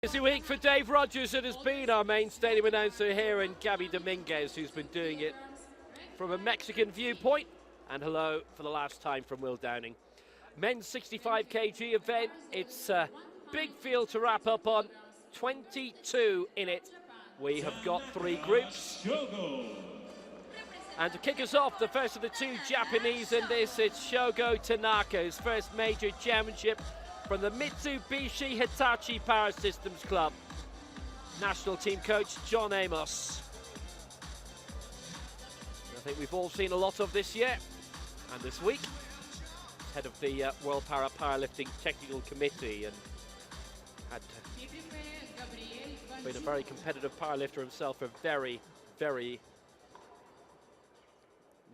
Busy week for Dave Rogers. It has been our main stadium announcer here, and Gabby Dominguez, who's been doing it from a Mexican viewpoint. And hello for the last time from Will Downing. Men's 65 kg event. It's a big field to wrap up on. 22 in it. We have got 3 groups. And to kick us off, the first of the 2 Japanese in this, it's Shogo Tanaka, his first major championship from the Mitsubishi Hitachi Power Systems Club. National team coach John Amos. I think we've all seen a lot of this year and this week. Head of the World Para-powerlifting Technical Committee, and had been a very competitive powerlifter himself for very, very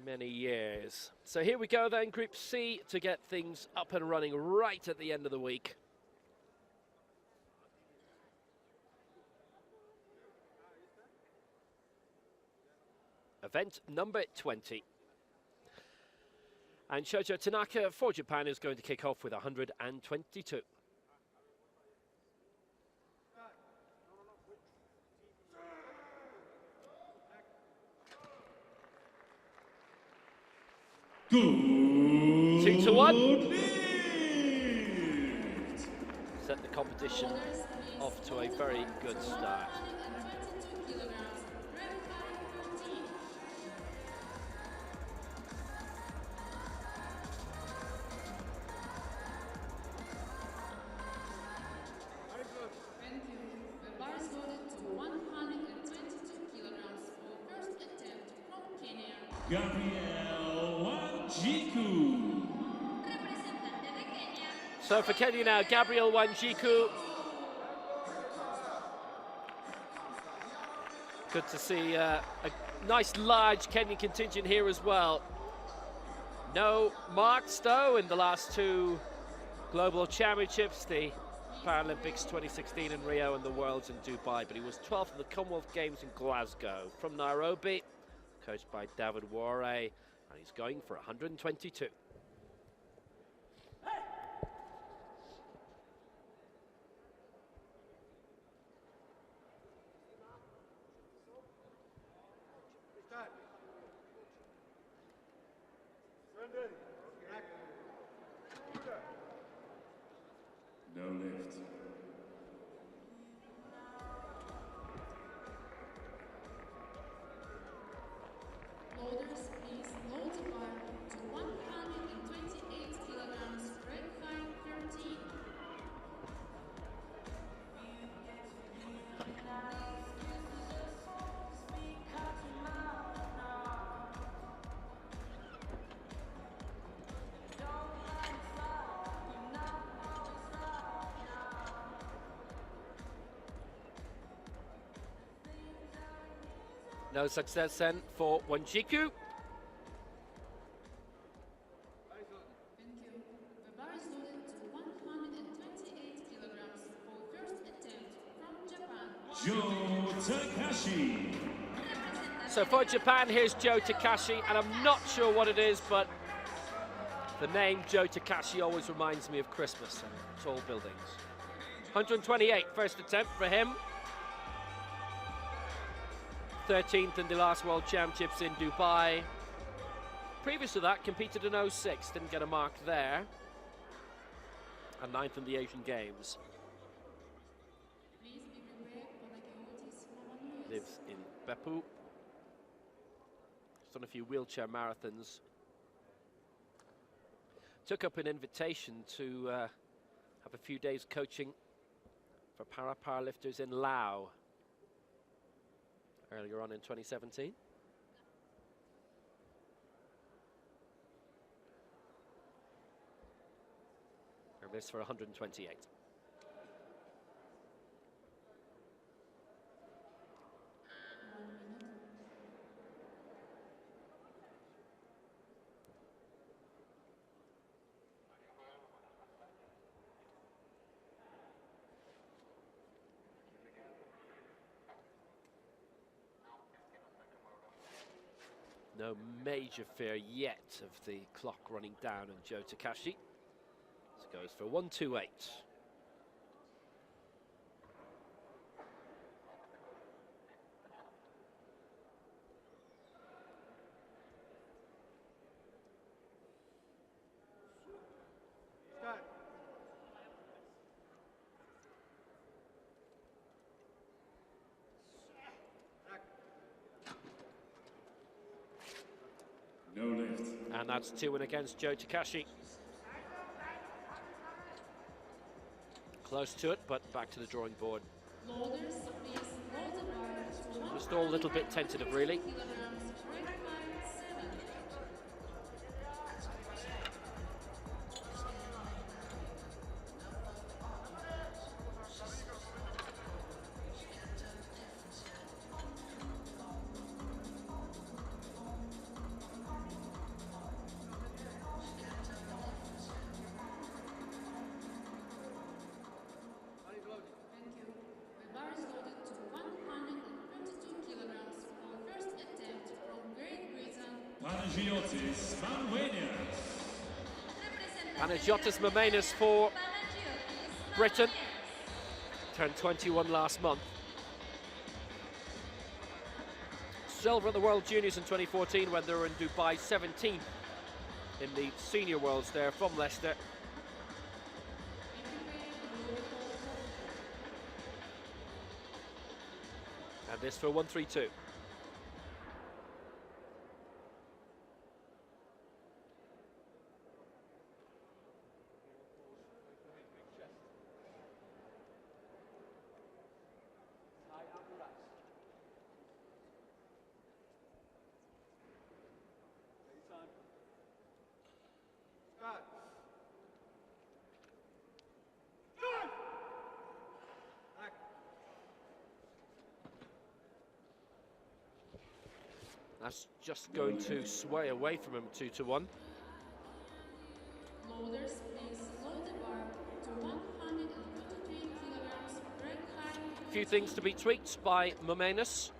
many years. So here we go then, Group C, to get things up and running right at the end of the week. Event number 20. And Shogo Tanaka for Japan is going to kick off with 122. Good. 2 to 1. Set the competition off to a very good start. So for Kenya now, Gabriel Wanjiku. Good to see a nice large Kenyan contingent here as well. No marks though in the last 2 global championships, the Paralympics 2016 in Rio and the Worlds in Dubai, but he was 12th in the Commonwealth Games in Glasgow. From Nairobi, coached by David Ware, and he's going for 122. No lift. Loaders, please load the bar to 128 kilograms, break 513. No success then for Wanjiku. Thank you. The bar is loaded to 128 kilograms for first attempt from Japan. Jo Takashi. So for Japan, here's Jo Takashi, and I'm not sure what it is, but the name Jo Takashi always reminds me of Christmas and tall buildings. 128, first attempt for him. 13th in the last World Championships in Dubai. Previous to that, competed in 06, didn't get a mark there. And 9th in the Asian Games. Lives in Beppu. He's done a few wheelchair marathons. Took up an invitation to have a few days coaching for para-powerlifters in Laos earlier on in 2017. And this for 128. No major fear yet of the clock running down on Jo Takashi. This goes for 128. And that's 2-1 against Jo Takashi. Close to it, but back to the drawing board. Loaders, please load the bar to Just all a little bit tentative, really. kilograms, weight 57. Thank you. The bar is loaded to 122 kilograms for first attempt from Great Britain. Panagiotis Manuenias. Panagiotis Mamanus for Britain. Turned 21 last month. Silver at the World Juniors in 2014 when they were in Dubai, 17th in the Senior Worlds there from Leicester. And this for 132. That's just going to sway away from him 2-1. Loaders, please load the bar to 123 kilograms, break height. A few things to be tweaked by Mamanus.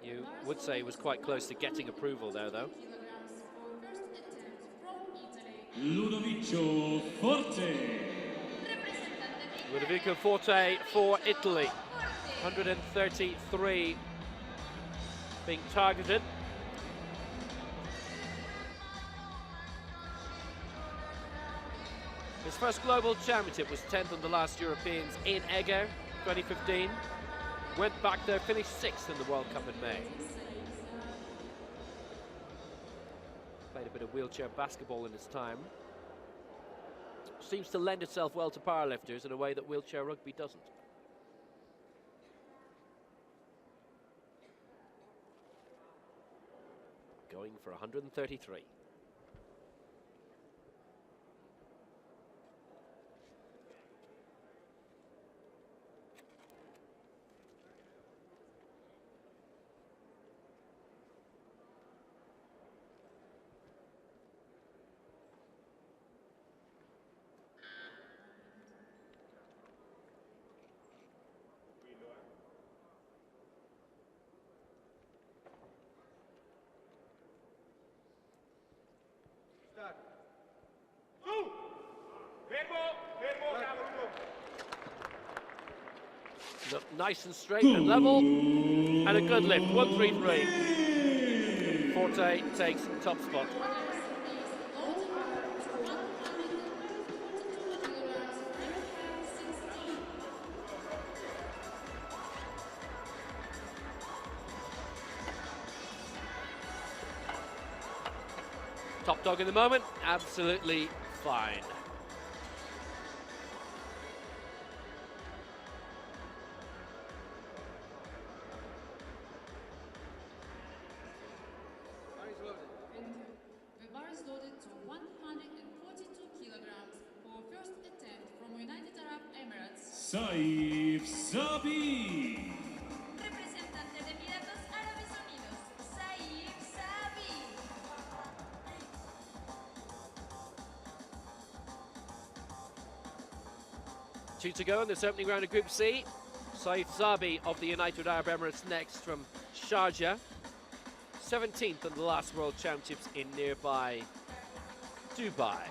You would say he was quite close to getting approval there, though. Kilograms for first attempt from Italy. Ludovico Forte. Ludovico Forte for Italy. 133 being targeted. His first global championship was 10th on the last Europeans in Eger, 2015. Went back there, finished 6th in the World Cup in May. Played a bit of wheelchair basketball in his time. Seems to lend itself well to powerlifters in a way that wheelchair rugby doesn't. Going for 133. Look nice and straight and level, and a good lift, 133. Forte takes top spot. Top dog in the moment, absolutely fine. The bar is loaded to 142 kilograms for first attempt from United Arab Emirates. Saif Sabi. Representante de Emiratos Árabes Unidos, Saif Sabi. Two to go in this opening round of Group C. Saif Zabi of the United Arab Emirates next from Sharjah. 17th in the last World Championships in nearby Dubai.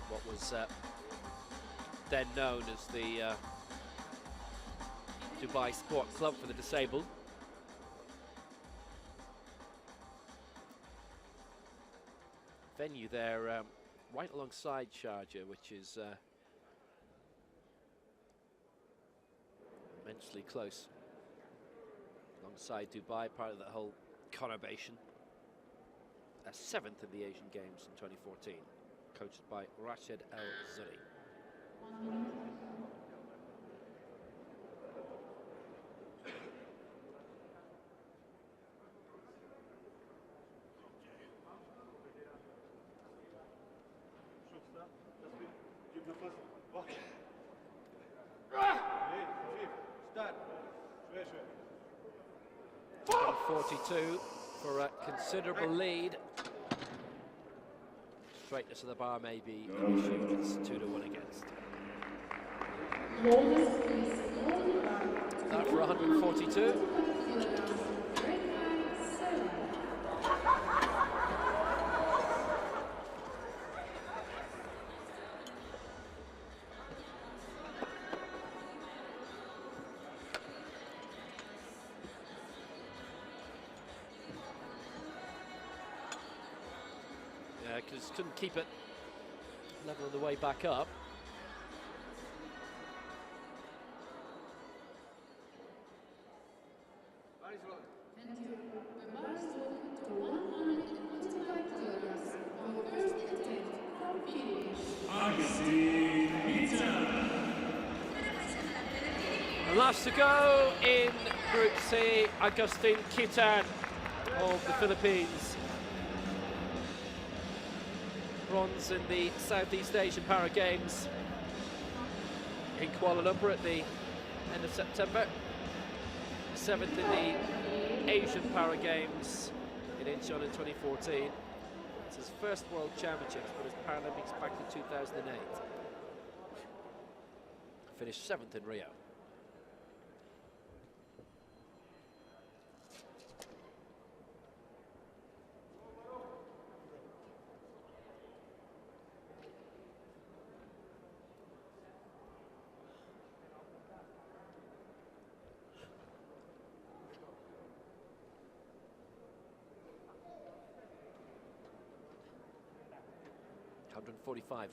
What was then known as the Dubai Sport Club for the disabled. Venue there, right alongside Sharjah, which is immensely close. Alongside Dubai, part of the whole conurbation. 7th in the Asian Games in 2014, coached by Rashid El-Zuri. Start. 42 for a considerable lead. Straightness of the bar may be an issue. It's 2-1 against. That for 142. Because couldn't keep it level on the way back up. And last to go in Group C, Gustin of the Philippines. Bronze in the Southeast Asian Para Games in Kuala Lumpur at the end of September. 7th in the Asian Para Games in Incheon in 2014. It's his first World Championships, but his Paralympics back in 2008. Finished 7th in Rio.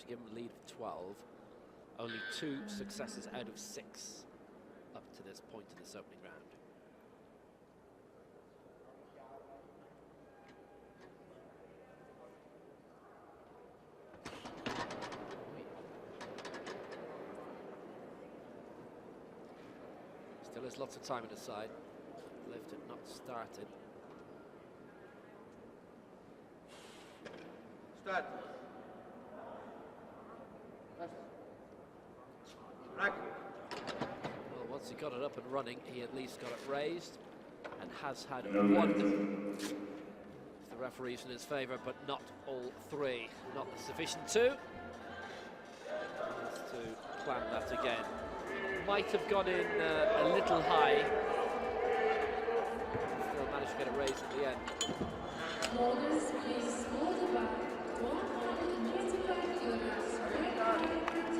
To give him a lead of 12. Only 2 successes out of 6 up to this point in this opening round. Still has lots of time on his side. Lift it not started. Start. Well, once he got it up and running, he at least got it raised and has had one. If the referee's in his favour, but not all 3. Not sufficient to. Has to plan that again. Might have gone in a little high. Still managed to get it raised at the end.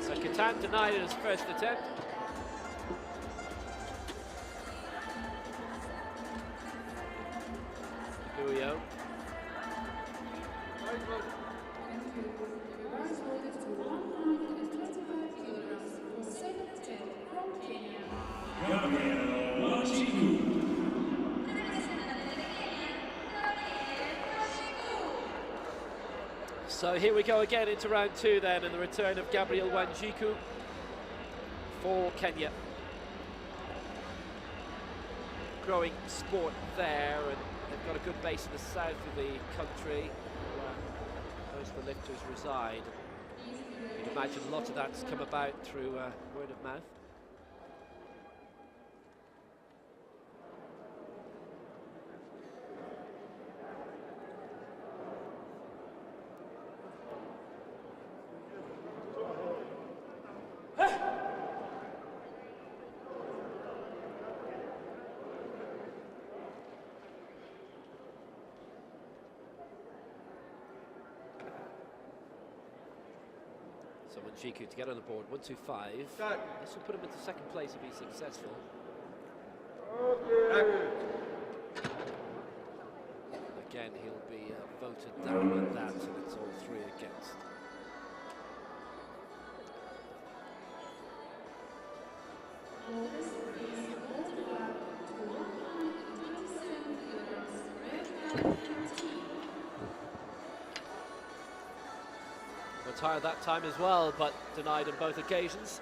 So Katan denied it his first attempt. Gyuho. So here we go again into round 2 then, and the return of Gabriel Wanjiku for Kenya. Growing sport there, and they've got a good base in the south of the country where most of the lifters reside. You'd imagine a lot of that's come about through word of mouth. So Wanjiku to get on the board, 125. This will put him into second place if he's successful. Again, he'll be voted down on that, and it's all 3 against. Was higher that time as well, but denied on both occasions.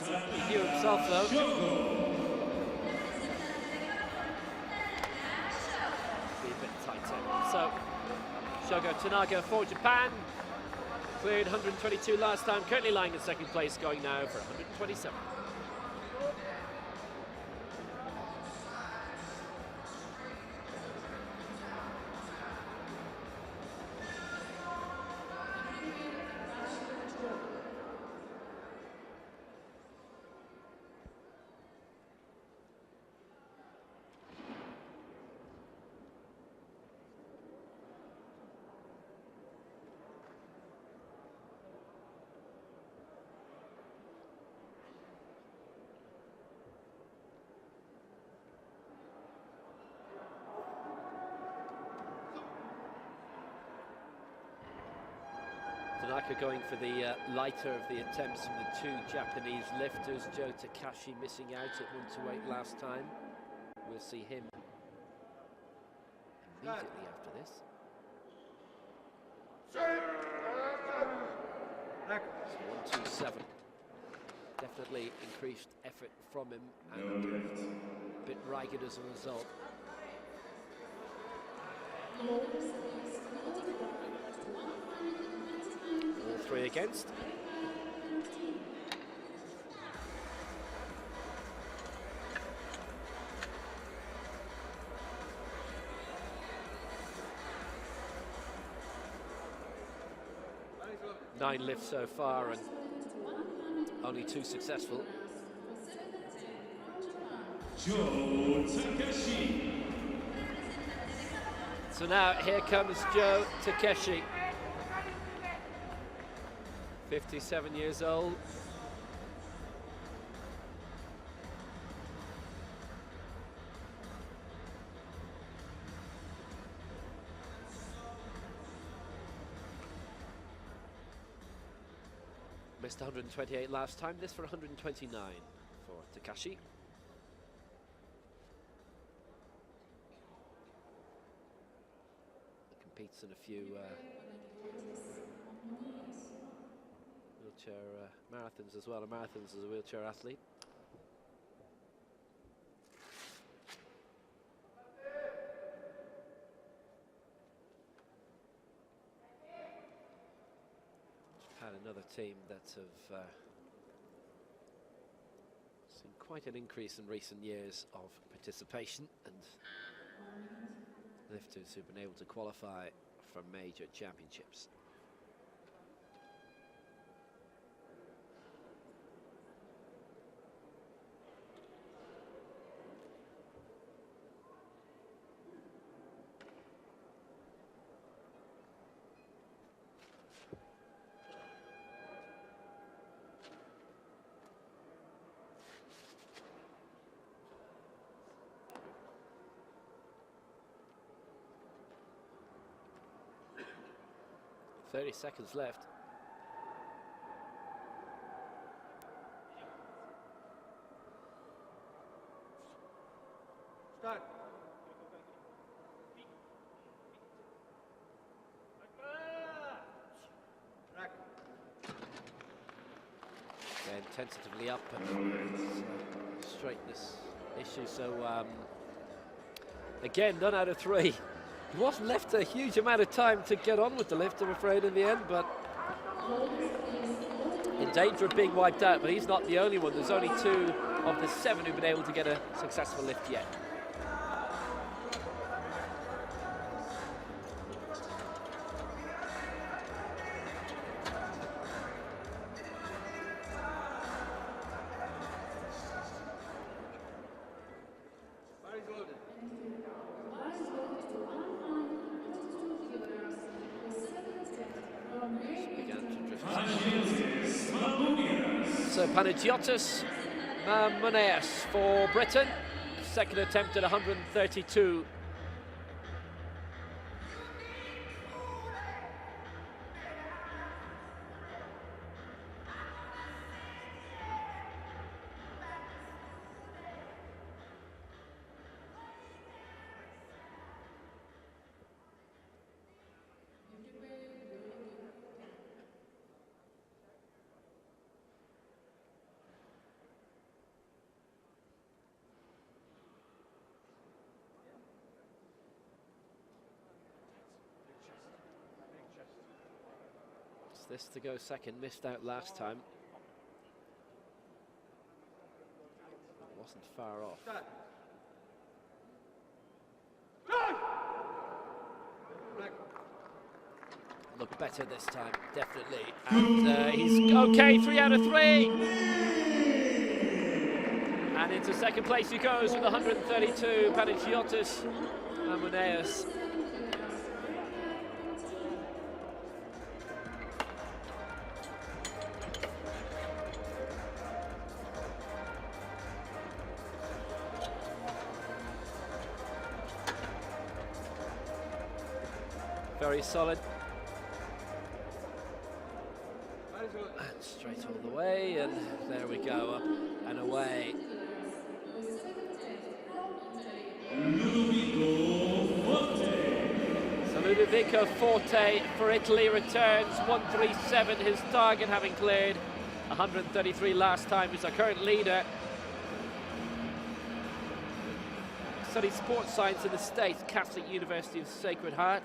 He knew himself though. Be a bit tighter. So, Shogo Tanaga for Japan. Cleared 122 last time, currently lying in second place, going now for 127. Tanaka going for the lighter of the attempts from the 2 Japanese lifters. Jo Takashi missing out at 128 last time. We'll see him immediately after this. So 127. Definitely increased effort from him and a bit ragged as a result. All 3 against. Nine lifts so far and only 2 successful. So now here comes Jo Takashi. 57 years old. Missed 128 last time, this for 129 for Takashi. Competes in a few wheelchair marathons as well, marathons as a wheelchair athlete. Had another team that have seen quite an increase in recent years of participation and lifters who've been able to qualify for major championships. .30 seconds left. Start. Track. Then tentatively up and straightness issue. So again, none out of 3. He wasn't left a huge amount of time to get on with the lift, I'm afraid, in the end, but in danger of being wiped out. But he's not the only one. There's only 2 of the 7 who've been able to get a successful lift yet. So Panagiotis Mamoneas for Britain. Second attempt at 132. This to go second, missed out last time. Wasn't far off. Look better this time, definitely. And he's okay, 3 out of 3. And into second place he goes with 132, Panagiotis Mamoneas. Very solid. And straight all the way, and there we go, up and away. So Ludovico Forte for Italy returns 137, his target having cleared 133 last time. He's our current leader. Studied sports science in the States, Catholic University of Sacred Heart.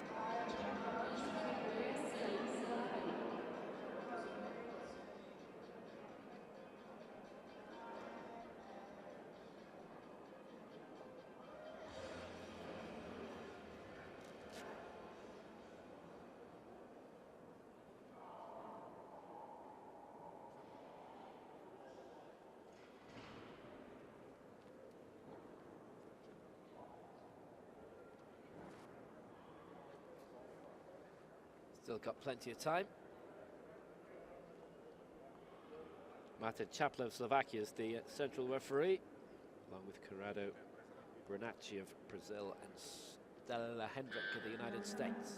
Still got plenty of time. Mate Chaplo of Slovakia is the central referee, along with Corrado Bernacci of Brazil and Stella Hendrick of the United States.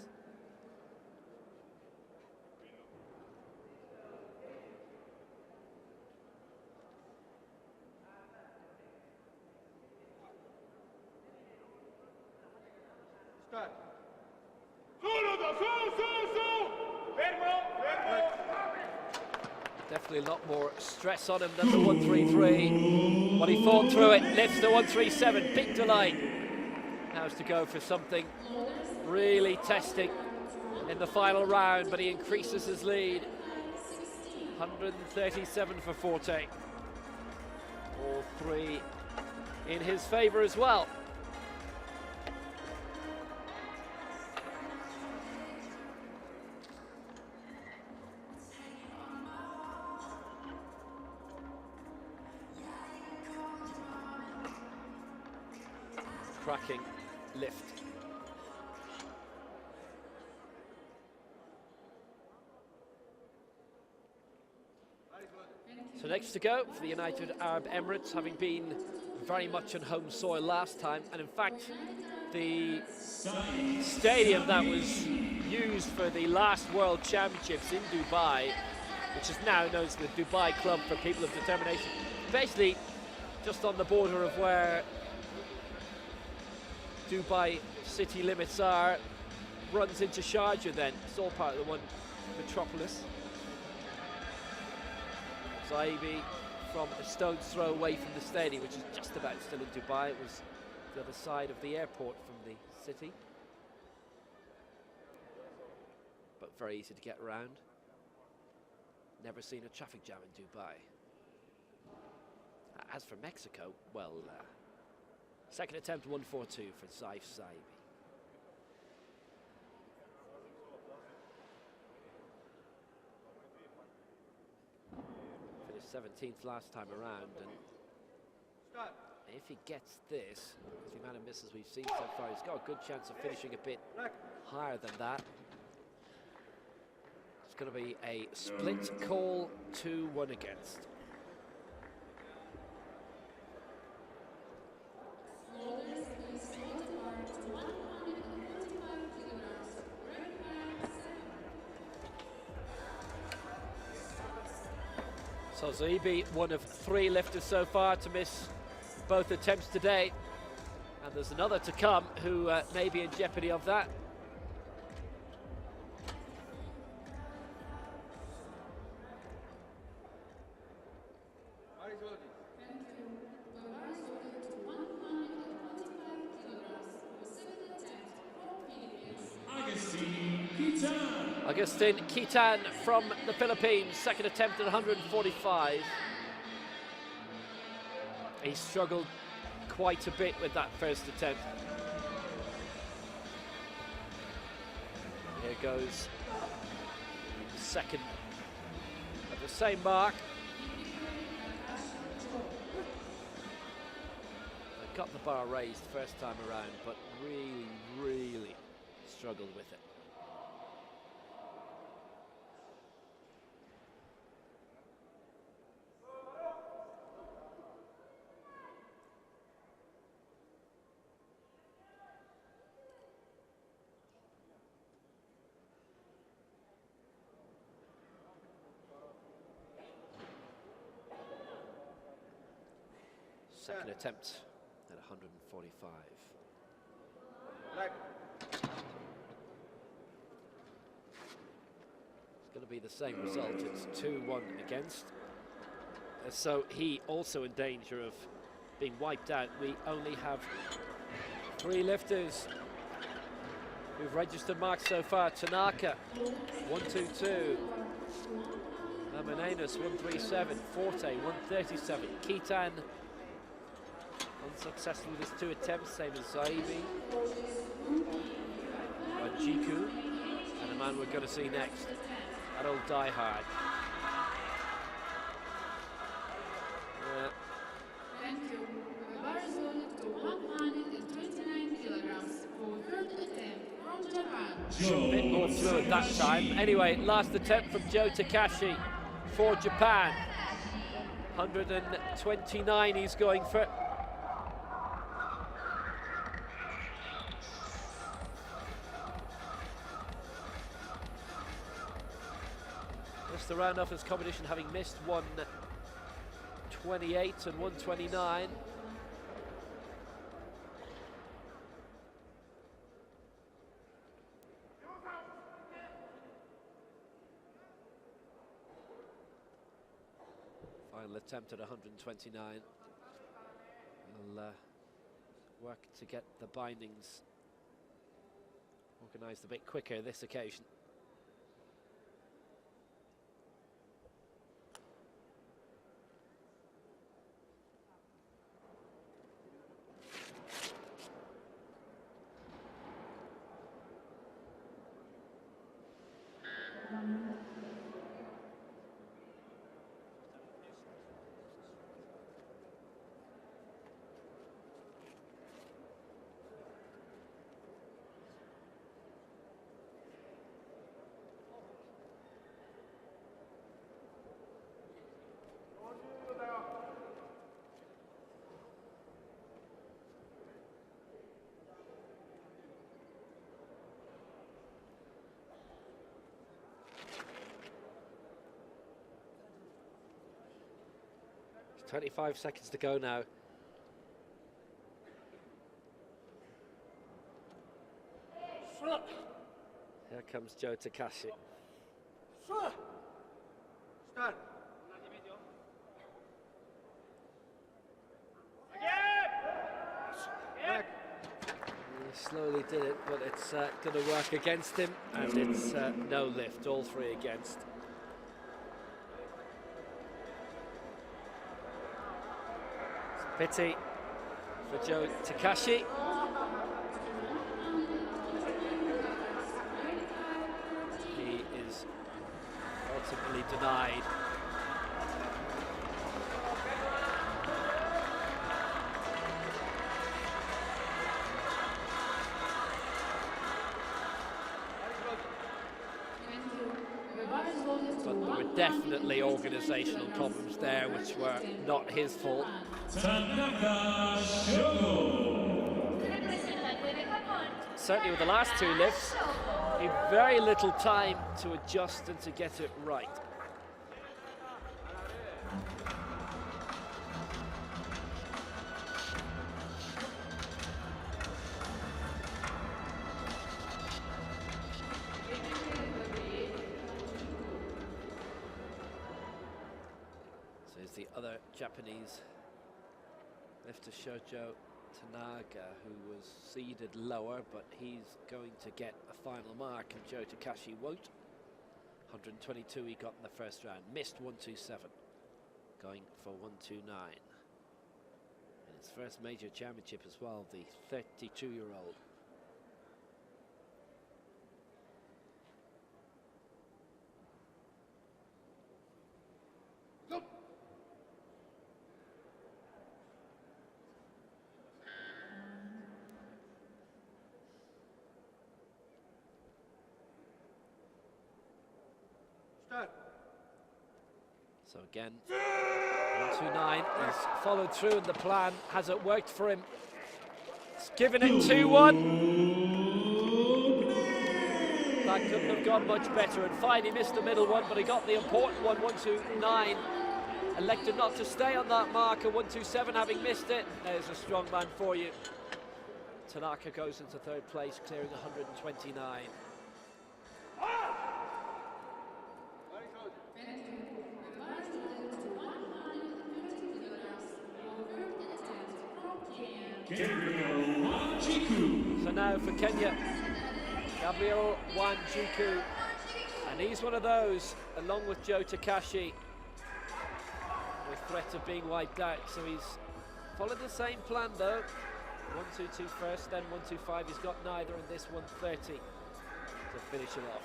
Start. Definitely a lot more stress on him than the 133. But he fought through it, lifts the 137, big delight. Now is to go for something really testing in the final round, but he increases his lead. 137 for Forte. All three in his favor as well. Cracking lift. So next to go for the United Arab Emirates, having been very much on home soil last time, and in fact the stadium that was used for the last World Championships in Dubai, which is now known as the Dubai Club for People of Determination, basically just on the border of where Dubai city limits are, runs into Sharjah then. It's all part of the one metropolis. Zaibi from a stone's throw away from the stadium, which is just about still in Dubai. It was the other side of the airport from the city. But very easy to get around. Never seen a traffic jam in Dubai. As for Mexico, well, second attempt 142 for Saif Zaibi. Finished 17th last time around, and if he gets this, the amount of misses we've seen so far, he's got a good chance of finishing a bit higher than that. It's going to be a split call, 2-1 against. So Zaibi, one of 3 lifters so far to miss both attempts today. And there's another to come who may be in jeopardy of that. Gustin Kitan from the Philippines, second attempt at 145. He struggled quite a bit with that first attempt. Here goes the second at the same mark. They got the bar raised first time around, but really struggled with it. Second attempt at 145. It's going to be the same result. It's 2-1 against. So he also in danger of being wiped out. We only have 3 lifters who've registered marks so far. Tanaka, 122. Amenanos, 137. Forte, 137. Kitan, unsuccessful with his 2 attempts, same as Zaibi. Jiku, and the man we're going to see next, that old diehard. Thank you. The bar is loaded to 129 kilograms for third attempt from Japan. A bit more fluid that time. Anyway, last attempt from Jo Takashi for Japan. 129 he's going for. To round off his competition, having missed 128 and 129. Final attempt at 129. We'll work to get the bindings organised a bit quicker this occasion. There's 25 seconds to go now. Here comes Jo Takashi. Start. He slowly did it, but it's going to work against him, and it's no lift, all 3 against. It's a pity for Jo Takashi. He is ultimately denied. But there were definitely organisational problems there, which were not his fault. Certainly with the last 2 lifts, he had very little time to adjust and to get it right. So here's the other Japanese lifter, Shogo Tanaga, who was seeded lower, but he's going to get a final mark, and Joe Takashi won't. 122 he got in the first round, missed 127, going for 129. And his first major championship as well, the 32-year-old. So again, 129, he's followed through, and the plan hasn't worked for him. He's given it 2-1. That couldn't have gone much better, and fine, he missed the middle one, but he got the important one, 129. Elected not to stay on that marker, 127 having missed it. There's a strong man for you. Tanaka goes into third place, clearing 129. So now for Kenya, Gabriel Wanjiku, and he's one of those, along with Joe Takashi, with threat of being wiped out. So he's followed the same plan though. 122 first, then 125. He's got neither, and this 130 to finish him off.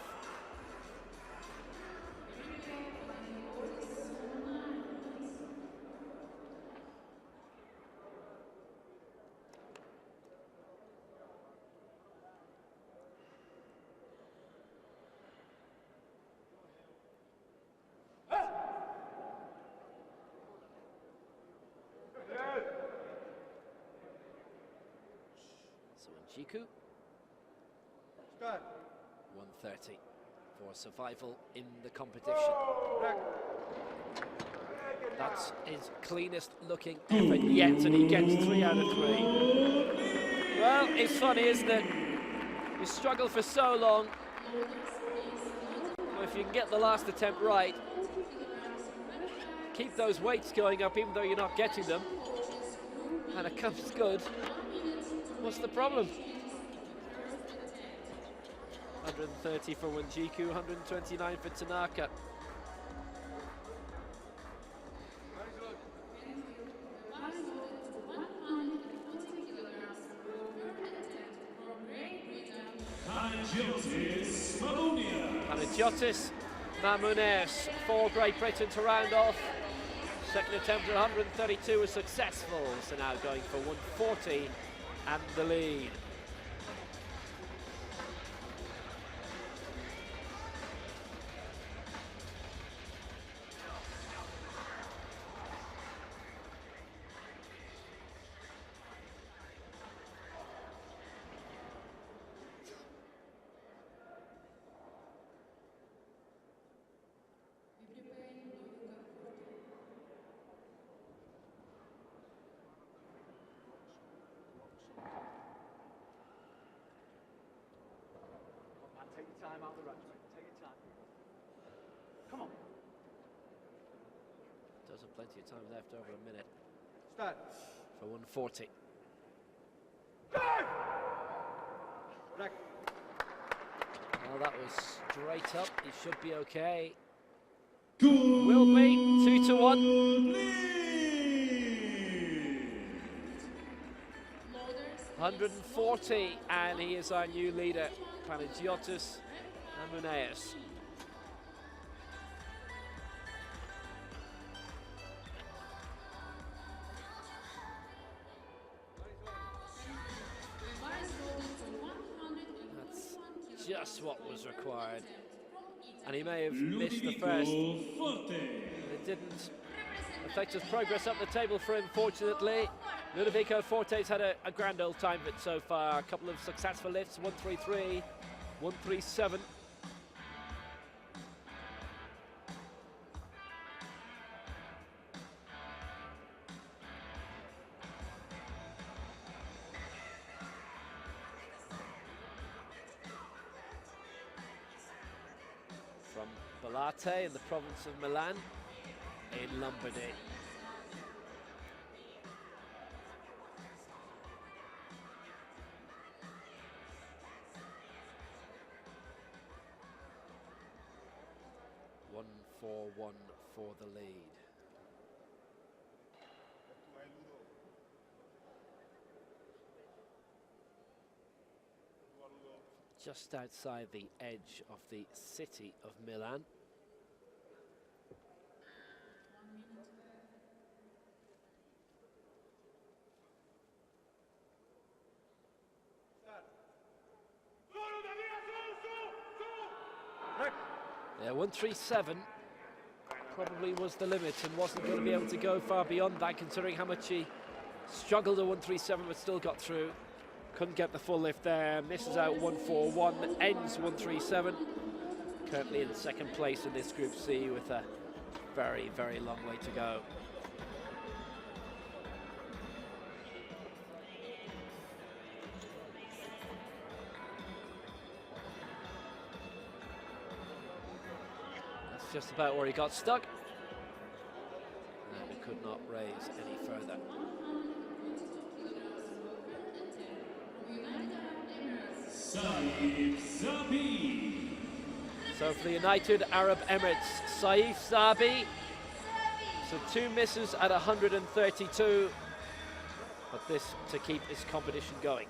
Jiku, 130 for survival in the competition. That's his cleanest looking effort yet, and he gets 3 out of 3. Well, it's funny, isn't it? You struggle for so long. Well, if you can get the last attempt right, keep those weights going up even though you're not getting them, and it comes good. What's the problem? 130 for Wanjiku, 129 for Tanaka. Panagiotis Mamounès for Great Britain to round off. Second attempt at 132 was successful, so now going for 140 and the lead. Time out the run. Take your time. Come on. Does have plenty of time left, over a minute. Start. For 140. Back. Well, that was straight up. He should be okay. Good. Will be 2-1. 140, and he is our new leader, Panagiotis Mamounès. That's just what was required. And he may have missed the first. It didn't affect his progress up the table for him, fortunately. Ludovico Forte's had a grand old time of it so far. A couple of successful lifts, 133, 137. Balate in the province of Milan in Lombardy. One for the lead. Just outside the edge of the city of Milan. Yeah, 137 probably was the limit and wasn't going to be able to go far beyond that, considering how much he struggled at 137 but still got through. Couldn't get the full lift there, misses out 141, ends 137. Currently in second place in this Group C with a very, very long way to go. That's just about where he got stuck. And he could not raise any further. So for the United Arab Emirates, Saif Zabi. So 2 misses at 132, but this to keep his competition going.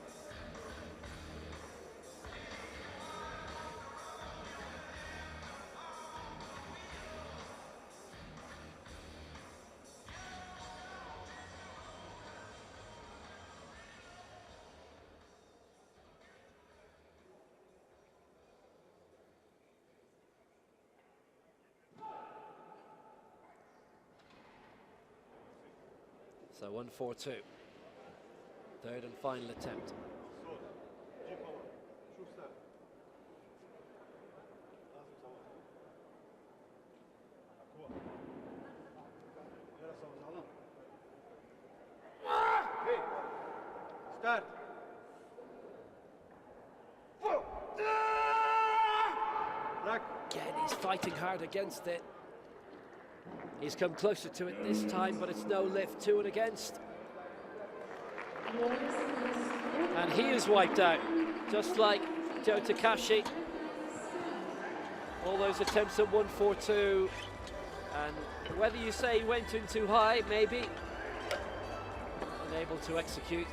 So 142, third and final attempt. Start. Again, he's fighting hard against it. He's come closer to it this time, but it's no lift to and against. And he is wiped out, just like Joe Takashi. All those attempts at 142, and whether you say he went in too high, maybe, unable to execute.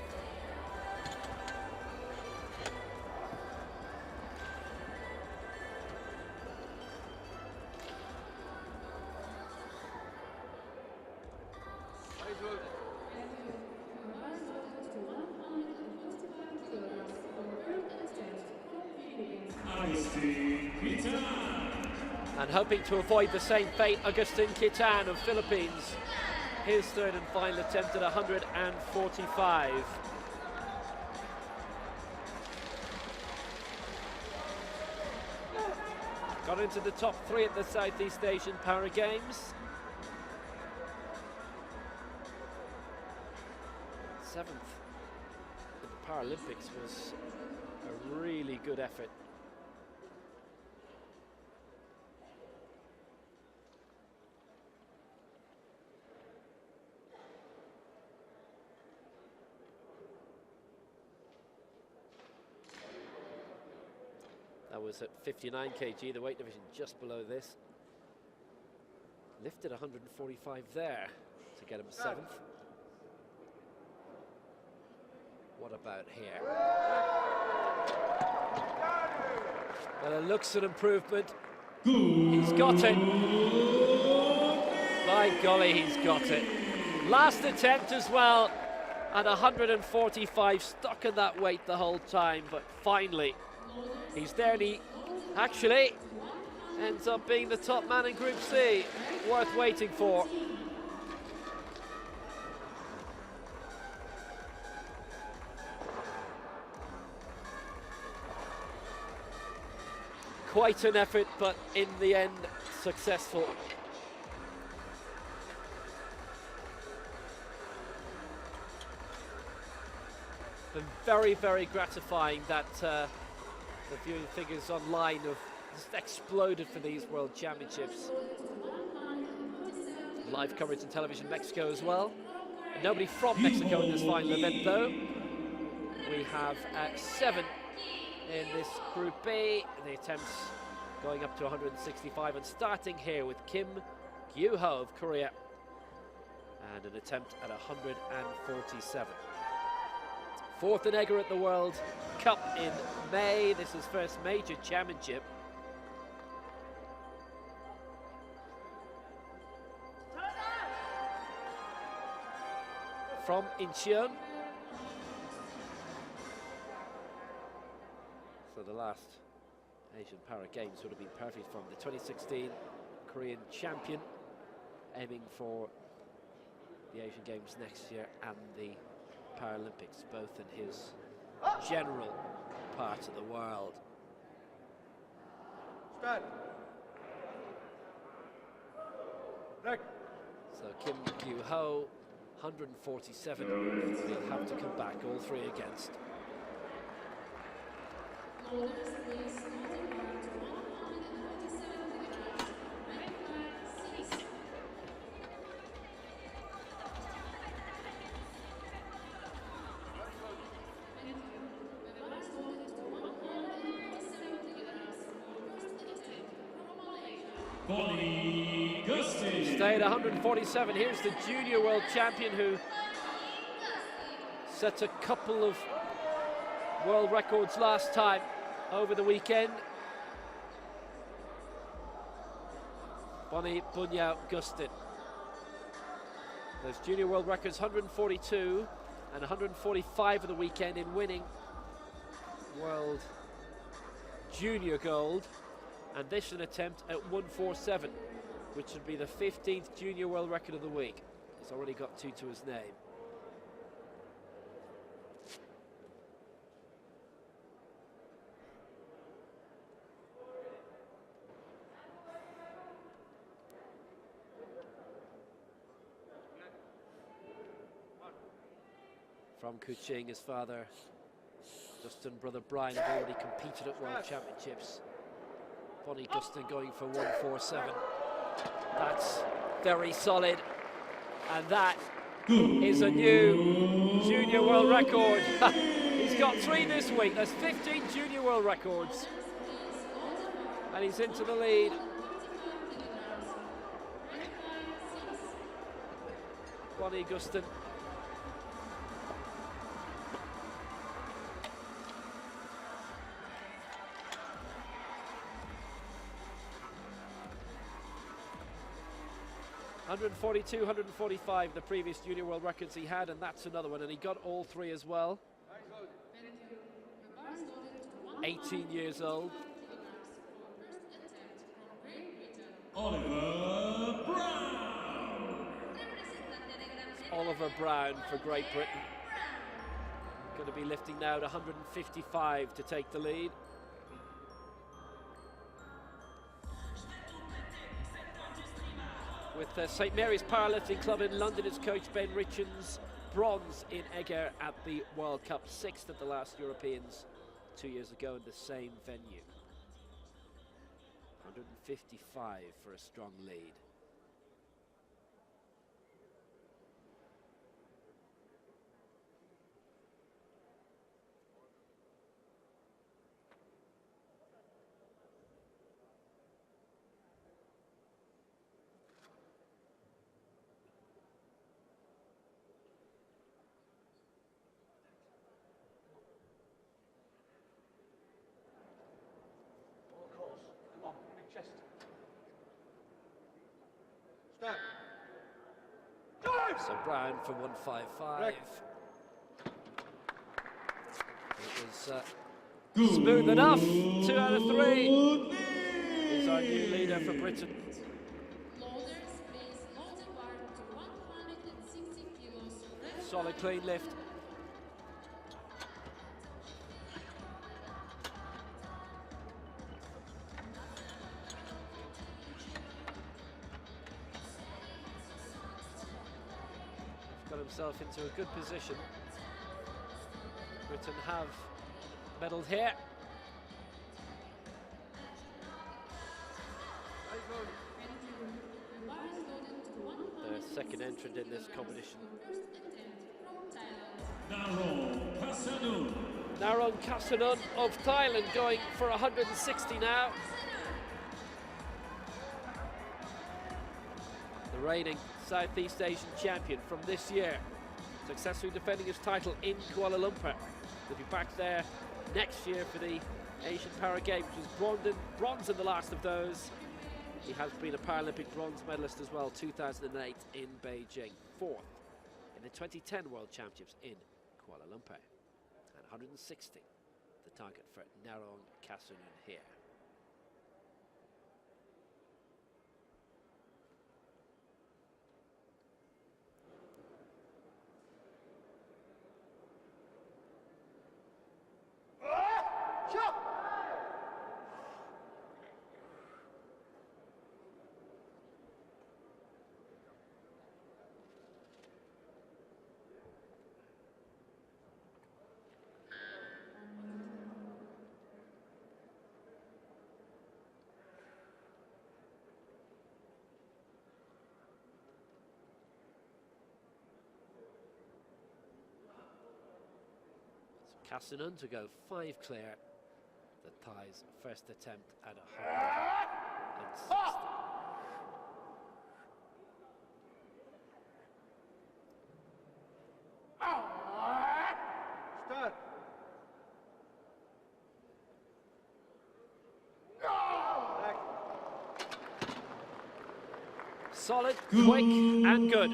And hoping to avoid the same fate, Gustin of Philippines. His third and final attempt at 145. Got into the top 3 at the Southeast Asian Para Games. 7th at the Paralympics was a really good effort. That was at 59 kg, the weight division just below this. Lifted 145 there to get him 7th. What about here? Well, it looks an improvement. He's got it. By golly, he's got it. Last attempt as well at 145, stuck in that weight the whole time, but finally he's there, and he actually ends up being the top man in Group C. Worth waiting for. Quite an effort, but in the end, successful. Been very, very gratifying that the viewing figures online have just exploded for these World Championships. Live coverage on television, Mexico as well. Nobody from Mexico in this final event though. We have 7 in this Group B. The attempts going up to 165 and starting here with Kim Gyuho of Korea. And an attempt at 147. Fourth and Egger at the World Cup in May. This is first major championship. From Incheon. So the last Asian Para Games would have been perfect from the 2016 Korean champion, aiming for the Asian Games next year and the Paralympics, both in his general part of the world. Start. So Kim Gyuho, 147, he'll have to come back, all 3 against. Loaders, please, loading bar to 147 kilograms. Red flag 6. Thank you. The bar is loaded to 147 kilograms for first attempt from Malaysia. Gustin. Stayed 147. Here's the junior world champion who set a couple of world records last time over the weekend. Bonnie Bunyao Gustin. Those junior world records, 142 and 145 of the weekend in winning world junior gold. And this is an attempt at 147, which would be the 15th junior world record of the week. He's already got 2 to his name. From Kuching, his father, Gustin, brother Brian, have already competed at World Championships. Bonnie Gustin going for 147. That's very solid. And that is a new junior world record. He's got 3 this week. There's 15 junior world records. And he's into the lead. Bonnie Gustin. (142, 145) the previous junior world records he had, and that's another one, and he got all 3 as well. 18 years old. Oliver Brown. Oliver Brown for Great Britain. Going to be lifting now to 155 to take the lead. With St Mary's Powerlifting Club in London, his coach Ben Richens, bronze in Egger at the World Cup, 6th at the last Europeans 2 years ago in the same venue. 155 for a strong lead. So Brown for 155. It was smooth enough. 2 out of 3. He's our new leader for Britain. Loaders, please, loading bar to 160 kilos. Solid clean lift. Himself into a good position. Britain have medalled here. entrant in this competition. Narong Kasanun. Narong Kasanun of Thailand going for 160 now. The reigning Southeast Asian champion from this year, successfully defending his title in Kuala Lumpur. He'll be back there next year for the Asian Para Games, which was bronze in the last of those. He has been a Paralympic bronze medalist as well, 2008 in Beijing, 4th in the 2010 World Championships in Kuala Lumpur. And 160, the target for Narong Kasanun here. Kasanun to go 5 clear the Thai's first attempt at 160. Solid, quick and good.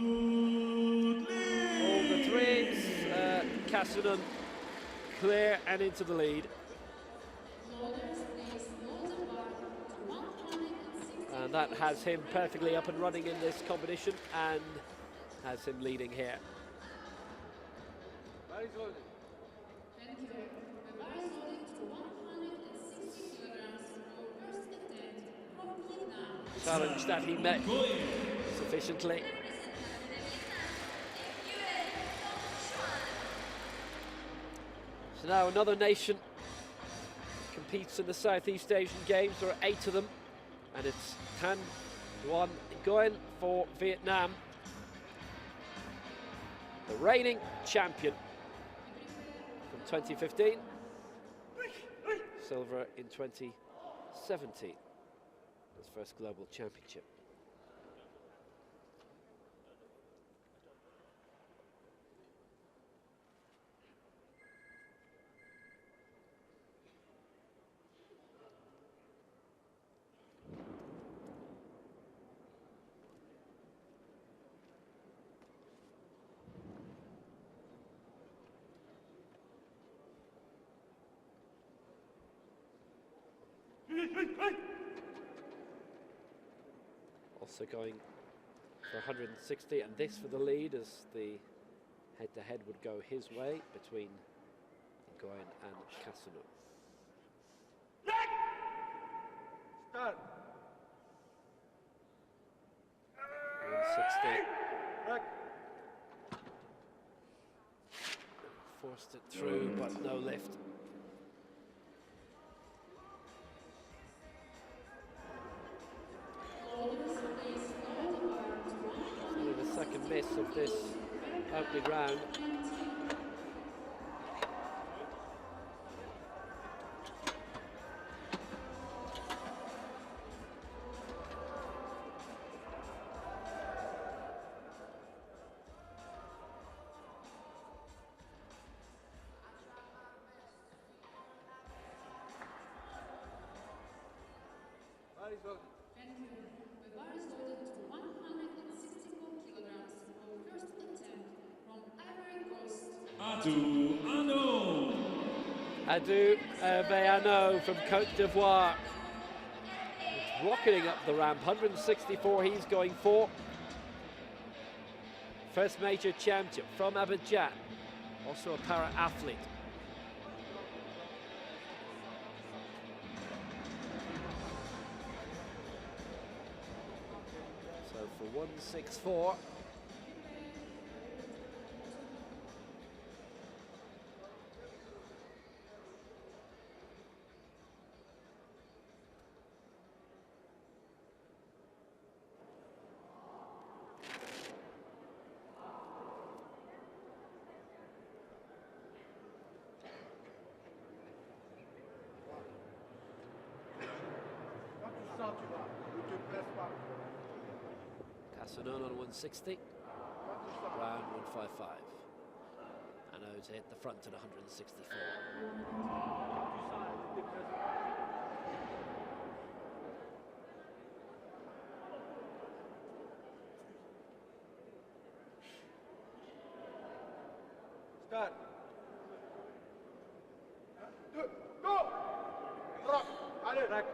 All the threes, Kasanun clear and into the lead. And that has him perfectly up and running in this competition and has him leading here. Challenge that he met sufficiently. So now another nation competes in the Southeast Asian Games. There are 8 of them, and it's Thanh, Nguyen, Nguyen for Vietnam. The reigning champion from 2015, silver in 2017, his first global championship. Also going for 160, and this for the lead as the head-to-head would go his way between Nguyen and Kasanun. Start. 160. Forced it through, but no lift. Second miss of this opening round. Adou, Herve from Côte d'Ivoire. It's rocketing up the ramp, 164 he's going for. First major champion from Abidjan, also a para-athlete. So for 164. Kasanun on 160. Brown 155. And O's hit the front at 164. Start. Go! Rock! Rack.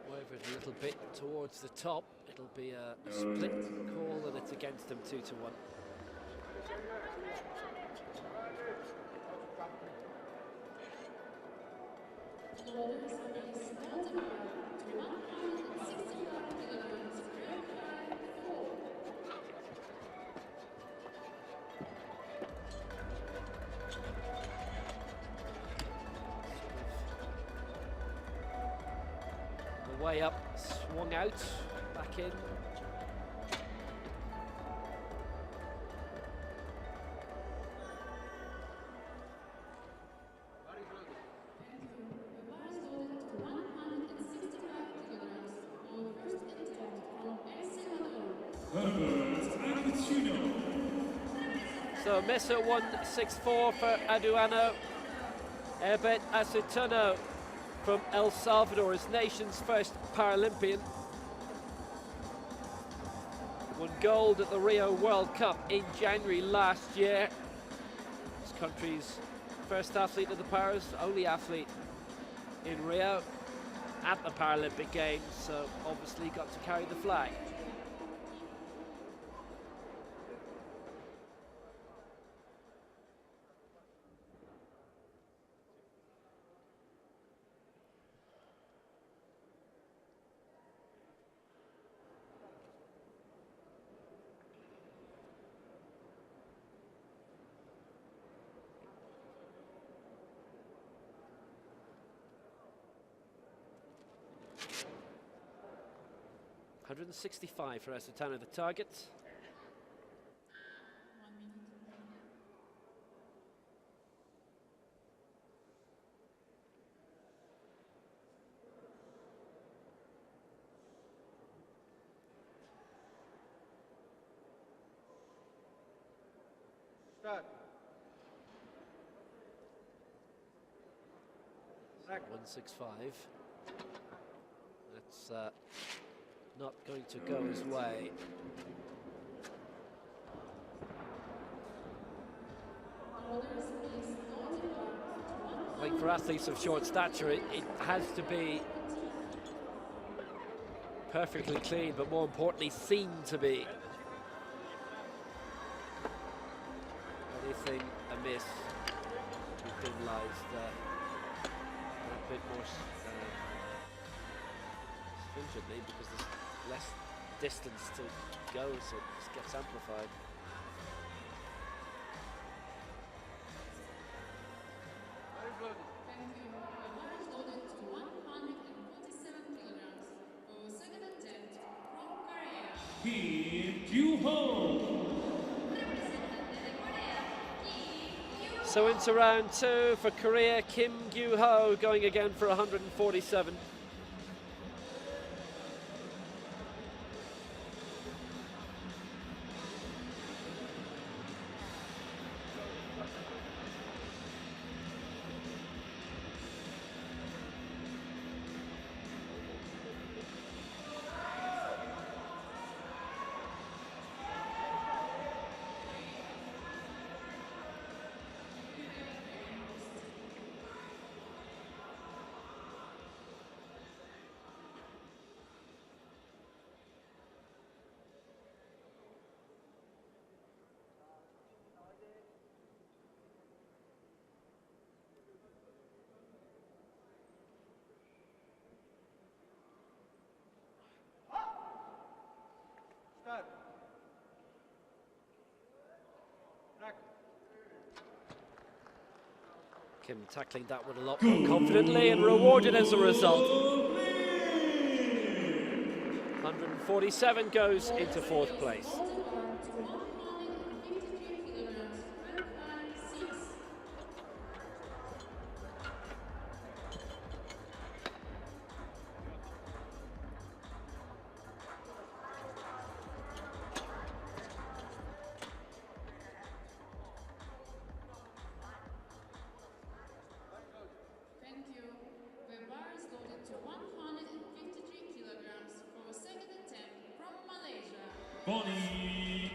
Whoever it a little bit towards the top, it'll be a split call and it's against them 2-1. Way up, swung out, back in. So miss at 164 for Adou. Herbert Aceituno from El Salvador, his nation's first Paralympian. Won gold at the Rio World Cup in January last year. His country's first athlete of the Paras, only athlete in Rio at the Paralympic Games, so obviously got to carry the flag. $165 for Aceituno, the target. Start. 165. That's not going to go his way. I think for athletes of short stature, it has to be perfectly clean, but more importantly, seen to be. Anything amiss, you penalised a bit more stringently because there's less distance to go, so it just gets amplified. Gyuho. So into round two for Korea, Gyuho going again for 147. Kim tackling that one a lot more confidently and rewarded as a result. 147 goes into fourth place.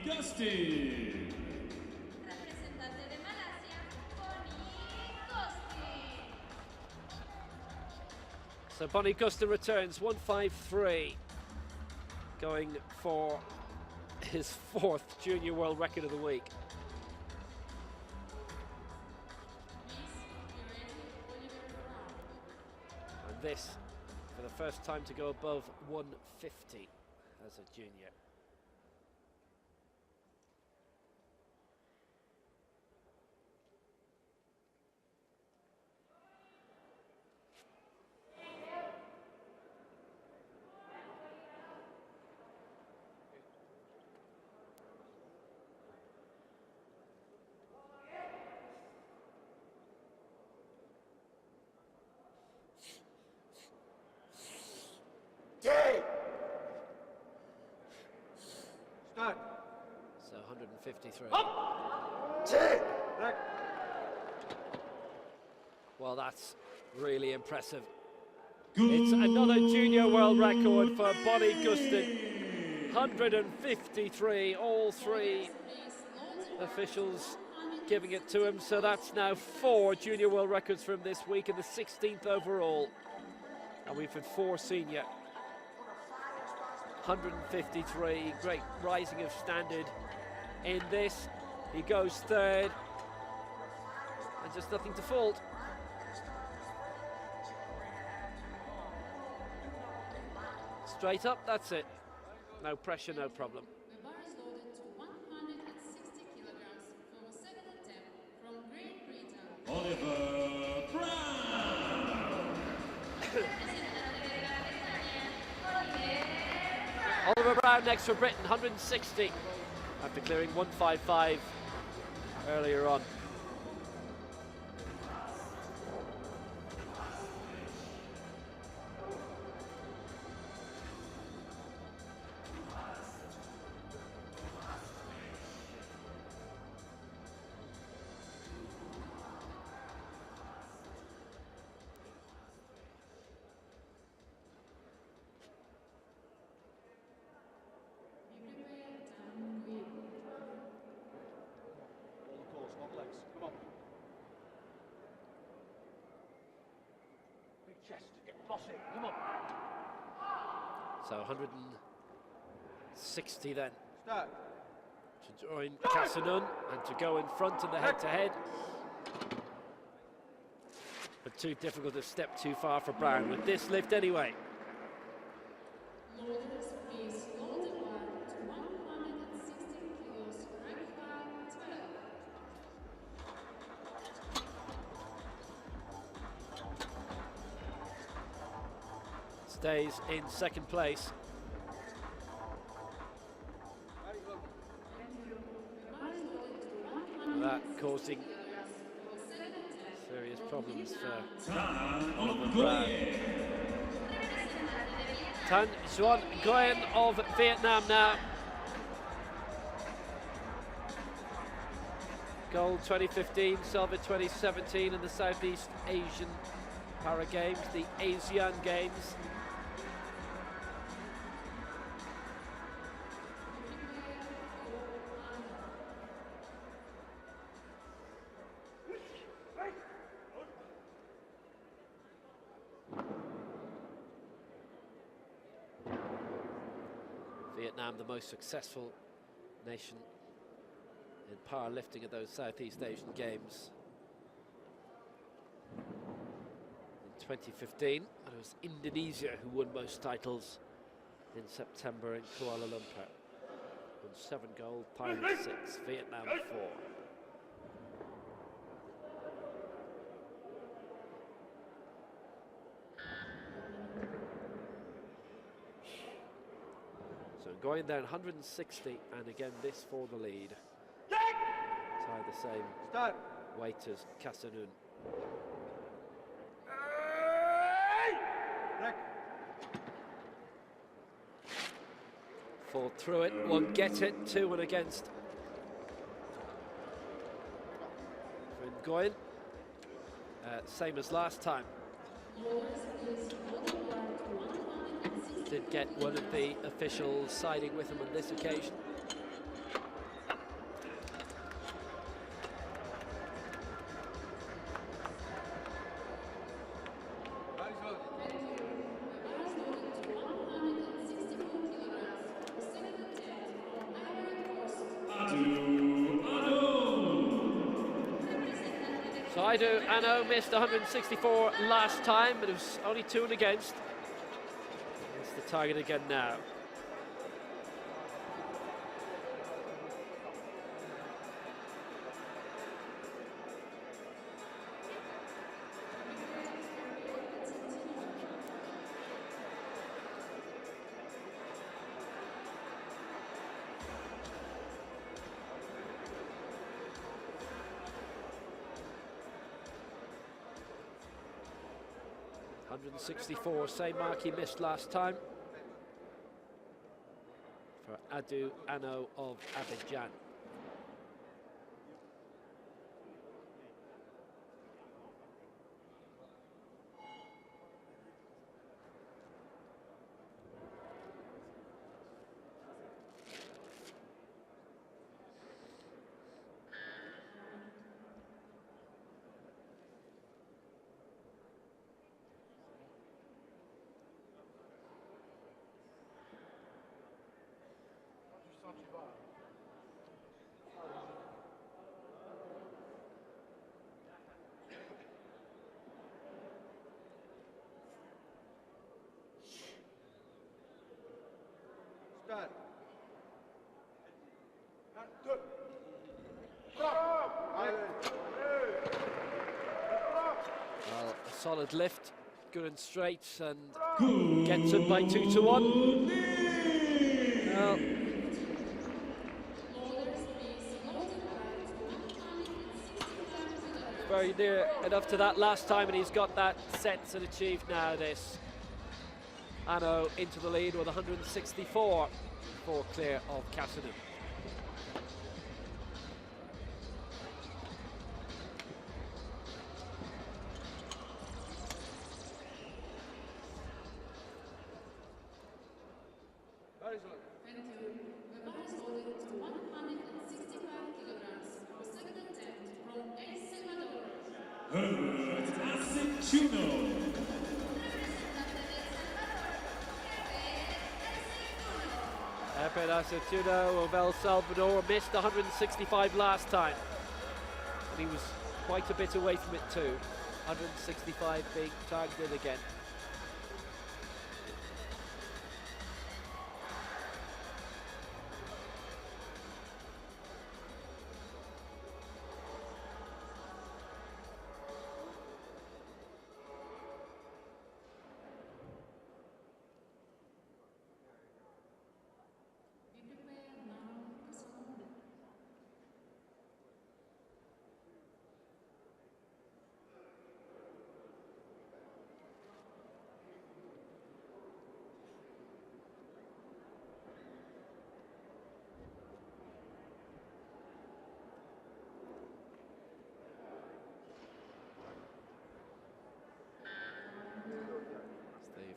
Gustin. Representante de Malasia, Gustin. So Bonnie Gustin returns 153, going for his 4th junior world record of the week. And this for the first time to go above 150 as a junior. Start. So 153. Back. Well, that's really impressive. It's another junior world record for Bonnie Gustin. 153, all 3 officials giving it to him. So that's now 4 junior world records from this week and the 16th overall. And we've had 4 senior. 153, great rising of standard in this. He goes 3rd, and just nothing to fault. Straight up, that's it. No pressure, no problem. The bar is loaded to 160 kilograms for the second attempt from Great Britain. Oliver Brown. Oliver Brown next for Britain, 160, after clearing 155 earlier on. All the course, long legs. Come on. Big chest. Get bossy. Come on. So 160 then Start. to join Kasanun and to go in front in the head-to-head. But too difficult to step too far for Brown with this lift anyway. Loaders, please load the bar to 160 kilos, rank by 12. Stays in 2nd place. That causing serious problems for Thanh Xuan Nguyen of Vietnam now. Gold 2015, silver 2017 in the Southeast Asian Para Games, the ASEAN Games. Vietnam, the most successful nation in powerlifting at those Southeast Asian Games. In 2015, and it was Indonesia who won most titles in September in Kuala Lumpur. Won 7 gold, Thailand 6, Vietnam 4. Going down 160, and again this for the lead. Tie the same Start. weight as Kasanun. Break. Fall through it, 1 get it, 2 and against. For Nguyen, same as last time. did get one of the officials siding with him on this occasion. So Adou missed 164 last time, but it was only 2 and against. It's the target again now. .164, same mark he missed last time for Adou of Abidjan. Well, a solid lift, good and straight, and gets it by 2 to 1. Well, very near enough to that last time, and he's got that set and achieved now. This Adou into the lead with 164, 4 clear of Kasanun. Herbert, Aceituno. Herbert Aceituno of El Salvador missed 165 last time, and he was quite a bit away from it too. 165 being targeted again.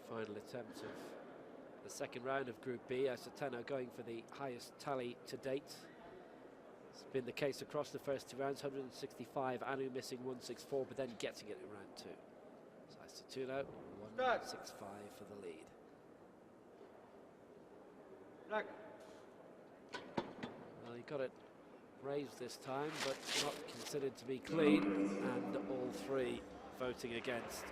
Final attempt of the second round of Group B. Aceituno going for the highest tally to date. It's been the case across the first 2 rounds. 165, Adou missing 164, but then getting it in round 2. So Aceituno 165 for the lead. Well, he got it raised this time, but not considered to be clean, and all 3 voting against.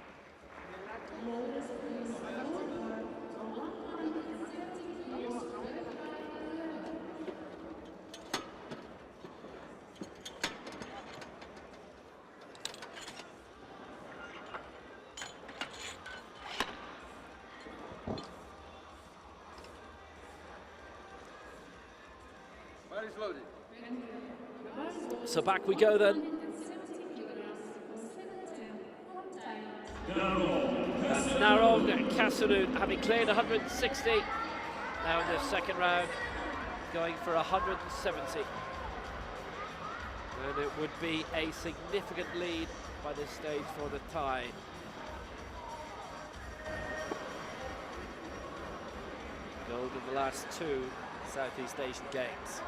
So back we go then. Narong and Kasanun having cleared 160. Now in the second round, going for 170. And it would be a significant lead by this stage for the Thai. gold in the last 2 Southeast Asian Games.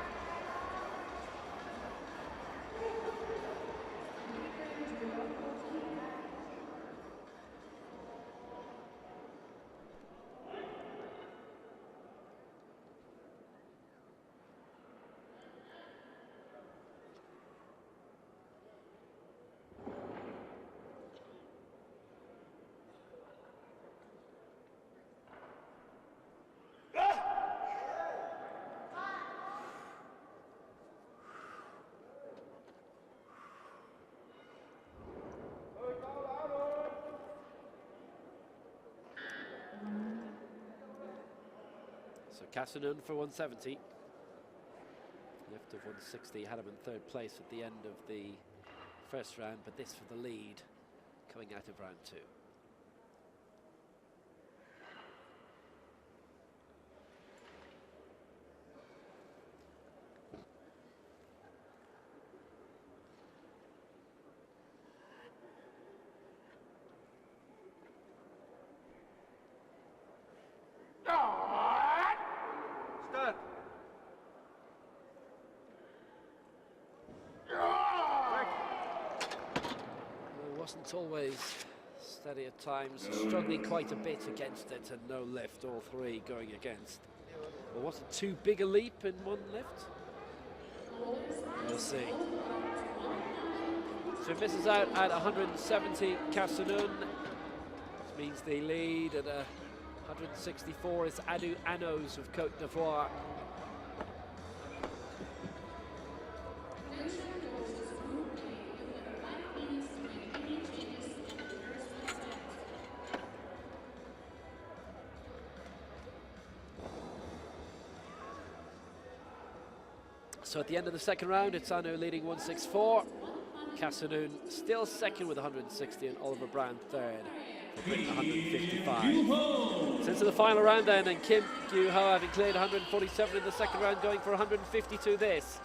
So Kasanun for 170. Lift of 160, had him in 3rd place at the end of the first round, but this for the lead coming out of round 2. Wasn't always steady at times, struggling quite a bit against it, and no lift, all 3 going against. Well, was it too big a leap in one lift? We'll see. So he misses out at 170, Kasanun. This means the lead at 164 is Adou of Côte d'Ivoire. So at the end of the second round, it's Adou leading 164. Kasanun still second with 160, and Oliver Brown third for Britain 155. Since the final round then, and Gyuho having cleared 147 in the second round, going for 152 this.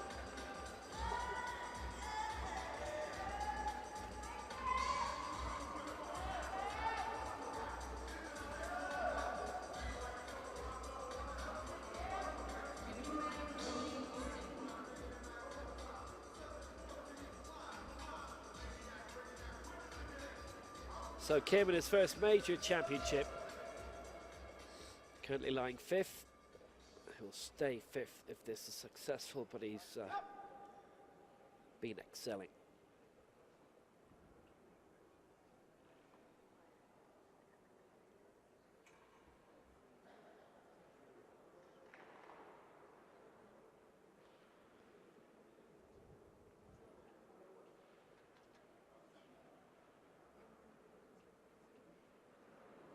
So Kim in his first major championship, currently lying 5th. He'll stay 5th if this is successful, but he's been excelling.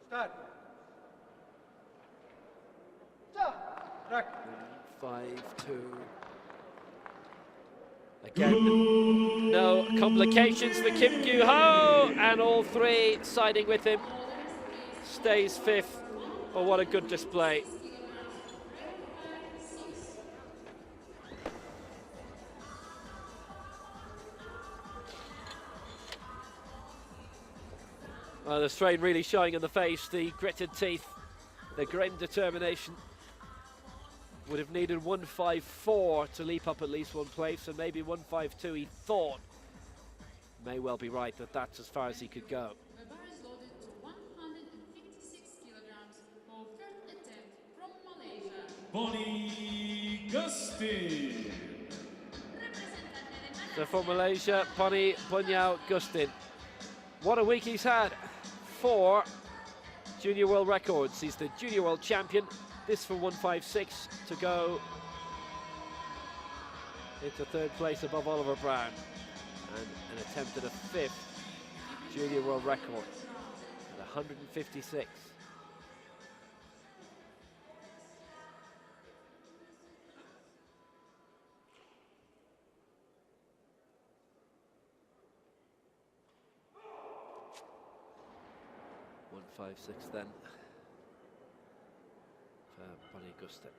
Start. 5-2. Again, no complications for Kim Gyuho, and all 3 siding with him. Stays 5th. Oh, what a good display. Well, the strain really showing on the face, the gritted teeth, the grim determination. Would have needed 154 to leap up at least one place, and maybe 152 he thought. May well be right that that's as far as he could go. The bar is loaded to 156 kilograms for 3rd attempt from Malaysia. Gustin. So for Malaysia, Poni Punyao Gustin. What a week he's had. 4 junior world records. He's the junior world champion. This for 156 to go into 3rd place above Oliver Brown, and an attempt at a 5th junior world record at 156. .156 then for Poni Gustin.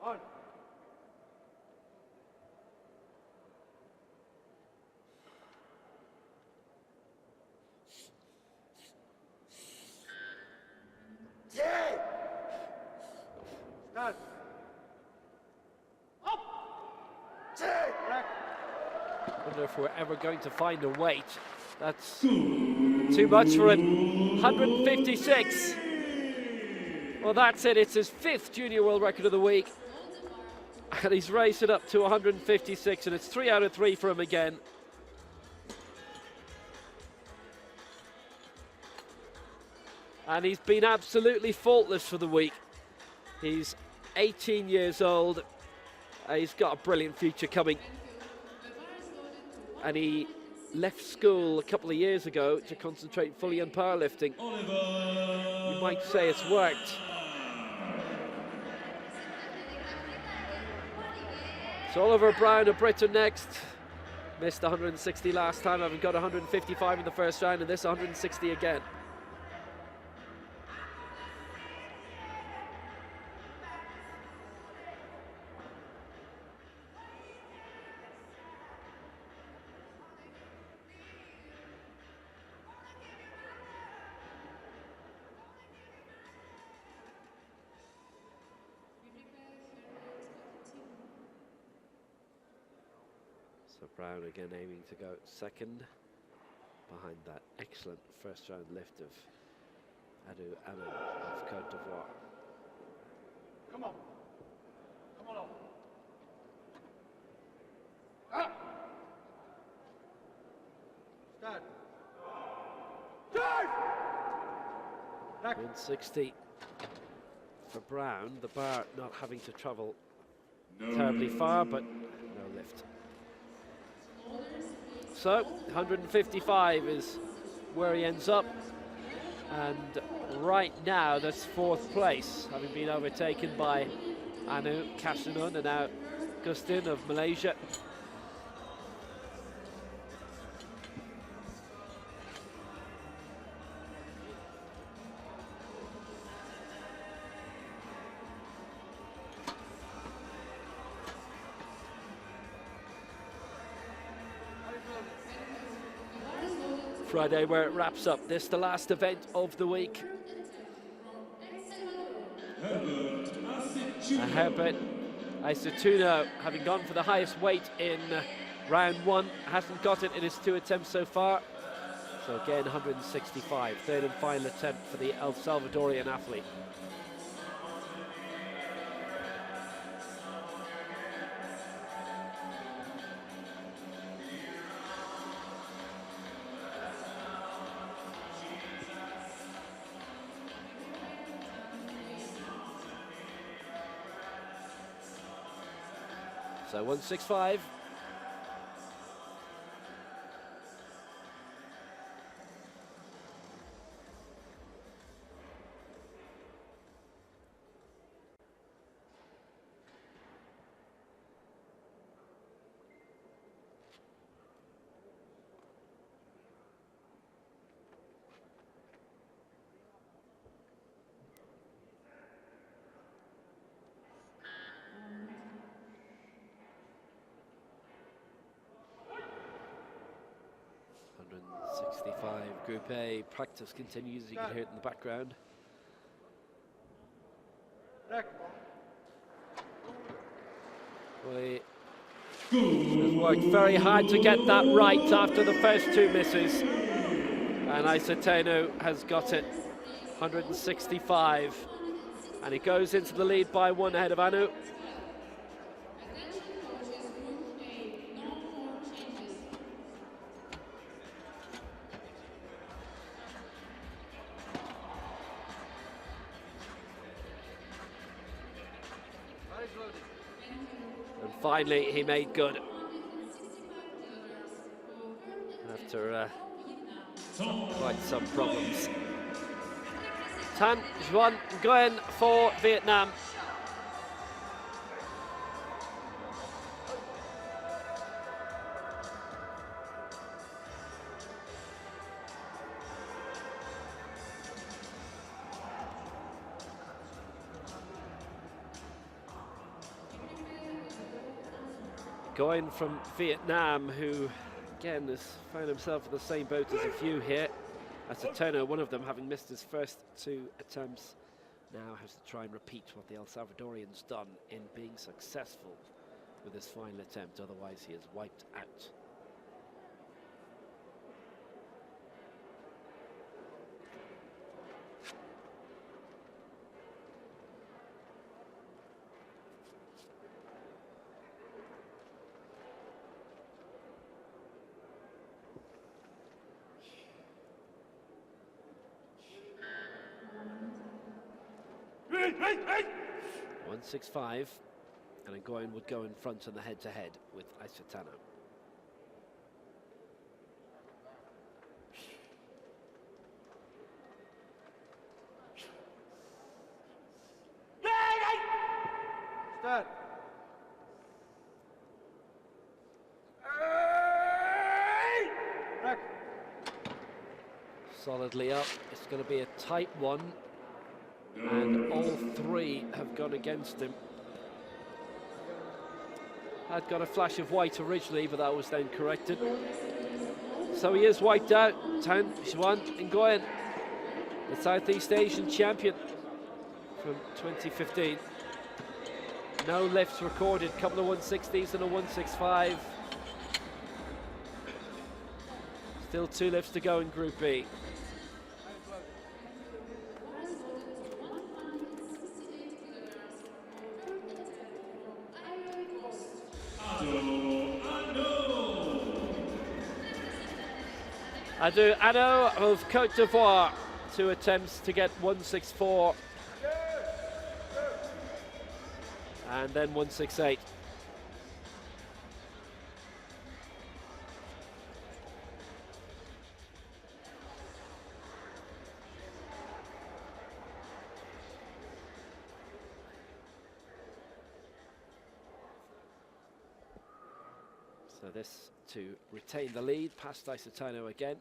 On. I wonder if we're ever going to find a weight. That's too much for him. 156. Well, that's it. It's his 5th junior world record of the week. And he's raced it up to 156, and it's 3 out of 3 for him again. And he's been absolutely faultless for the week. He's 18 years old. He's got a brilliant future coming. And he left school a couple of years ago to concentrate fully on powerlifting. You might say it's worked. So Oliver Brown of Britain next. Missed 160 last time, having got 155 in the first round, and this 160 again. So Brown again aiming to go second behind that excellent first round lift of Adou of Côte d'Ivoire. Come on. Come on. Start. Dive! 160 for Brown, the bar not having to travel terribly far, but no lift. So 155 is where he ends up, and right now that's 4th place, having been overtaken by Anu, Kasanun, and now Gustin of Malaysia. Friday, where it wraps up. This the last event of the week. Herbert, Aceituno, having gone for the highest weight in round 1, hasn't got it in his 2 attempts so far. So again, 165, 3rd and final attempt for the El Salvadorian athlete. So 165. Group A practice continues, you can hear it in the background. Well, he has worked very hard to get that right after the first 2 misses, and Aceituno has got it, 165, and he goes into the lead by 1 ahead of Anu. Finally, he made good after quite some problems. Thanh, Xuan, Nguyen for Vietnam. Nguyen from Vietnam, who again has found himself in the same boat as a few here. Aceituno, one of them, having missed his first 2 attempts now has to try and repeat what the El Salvadorian's done in being successful with his final attempt, otherwise he is wiped out. Hey! 165, and Nguyen would go in front on the head-to-head with Aceituno. Start. Back. Solidly up. It's going to be a tight one, and all three have gone against him. Had got a flash of white originally, but that was then corrected. So he is wiped out. Thanh, Xuan and Nguyen, the Southeast Asian champion from 2015. No lifts recorded, couple of 160s and a 165. Still 2 lifts to go in Group B. Adou of Côte d'Ivoire, 2 attempts to get 164 and then 168. So this to retain the lead, past Aceituno again.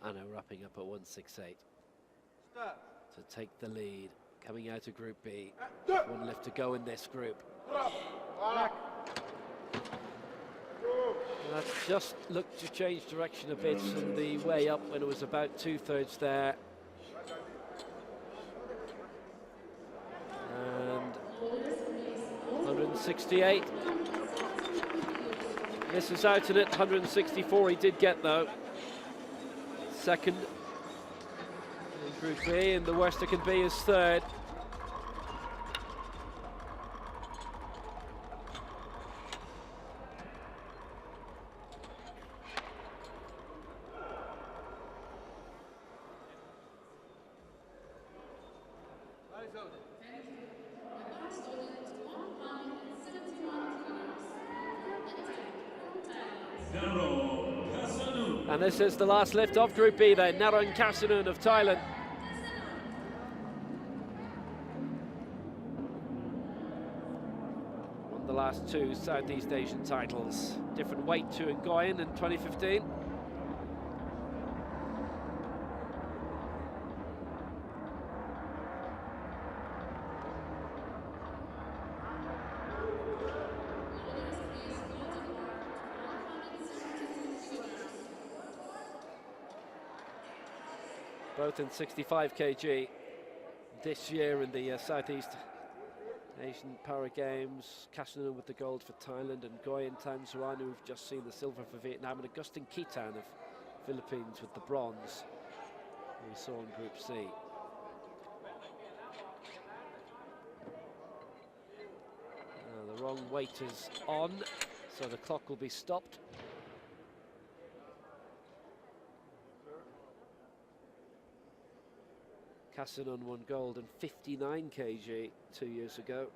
Anna wrapping up at 168 to take the lead, coming out of Group B. 1 left to go in this group. That just looked to change direction a bit from the way up when it was about 2/3 there. And 168. Misses out in it, 164 he did get though. Second in Group B, and the worst it can be is 3rd. And this is the last lift of Group B then, Narong Kasanun of Thailand. Won the last 2 Southeast Asian titles. Different weight to Nguyen in 2015. Both in 65 kg this year in the Southeast Asian Para Games. Kasanun with the gold for Thailand, and Nguyen Xuan, who've just seen the silver for Vietnam, and Gustin of Philippines with the bronze, we saw in Group C. The wrong weight is on, so the clock will be stopped. Kasanun won gold in 59 kg 2 years ago,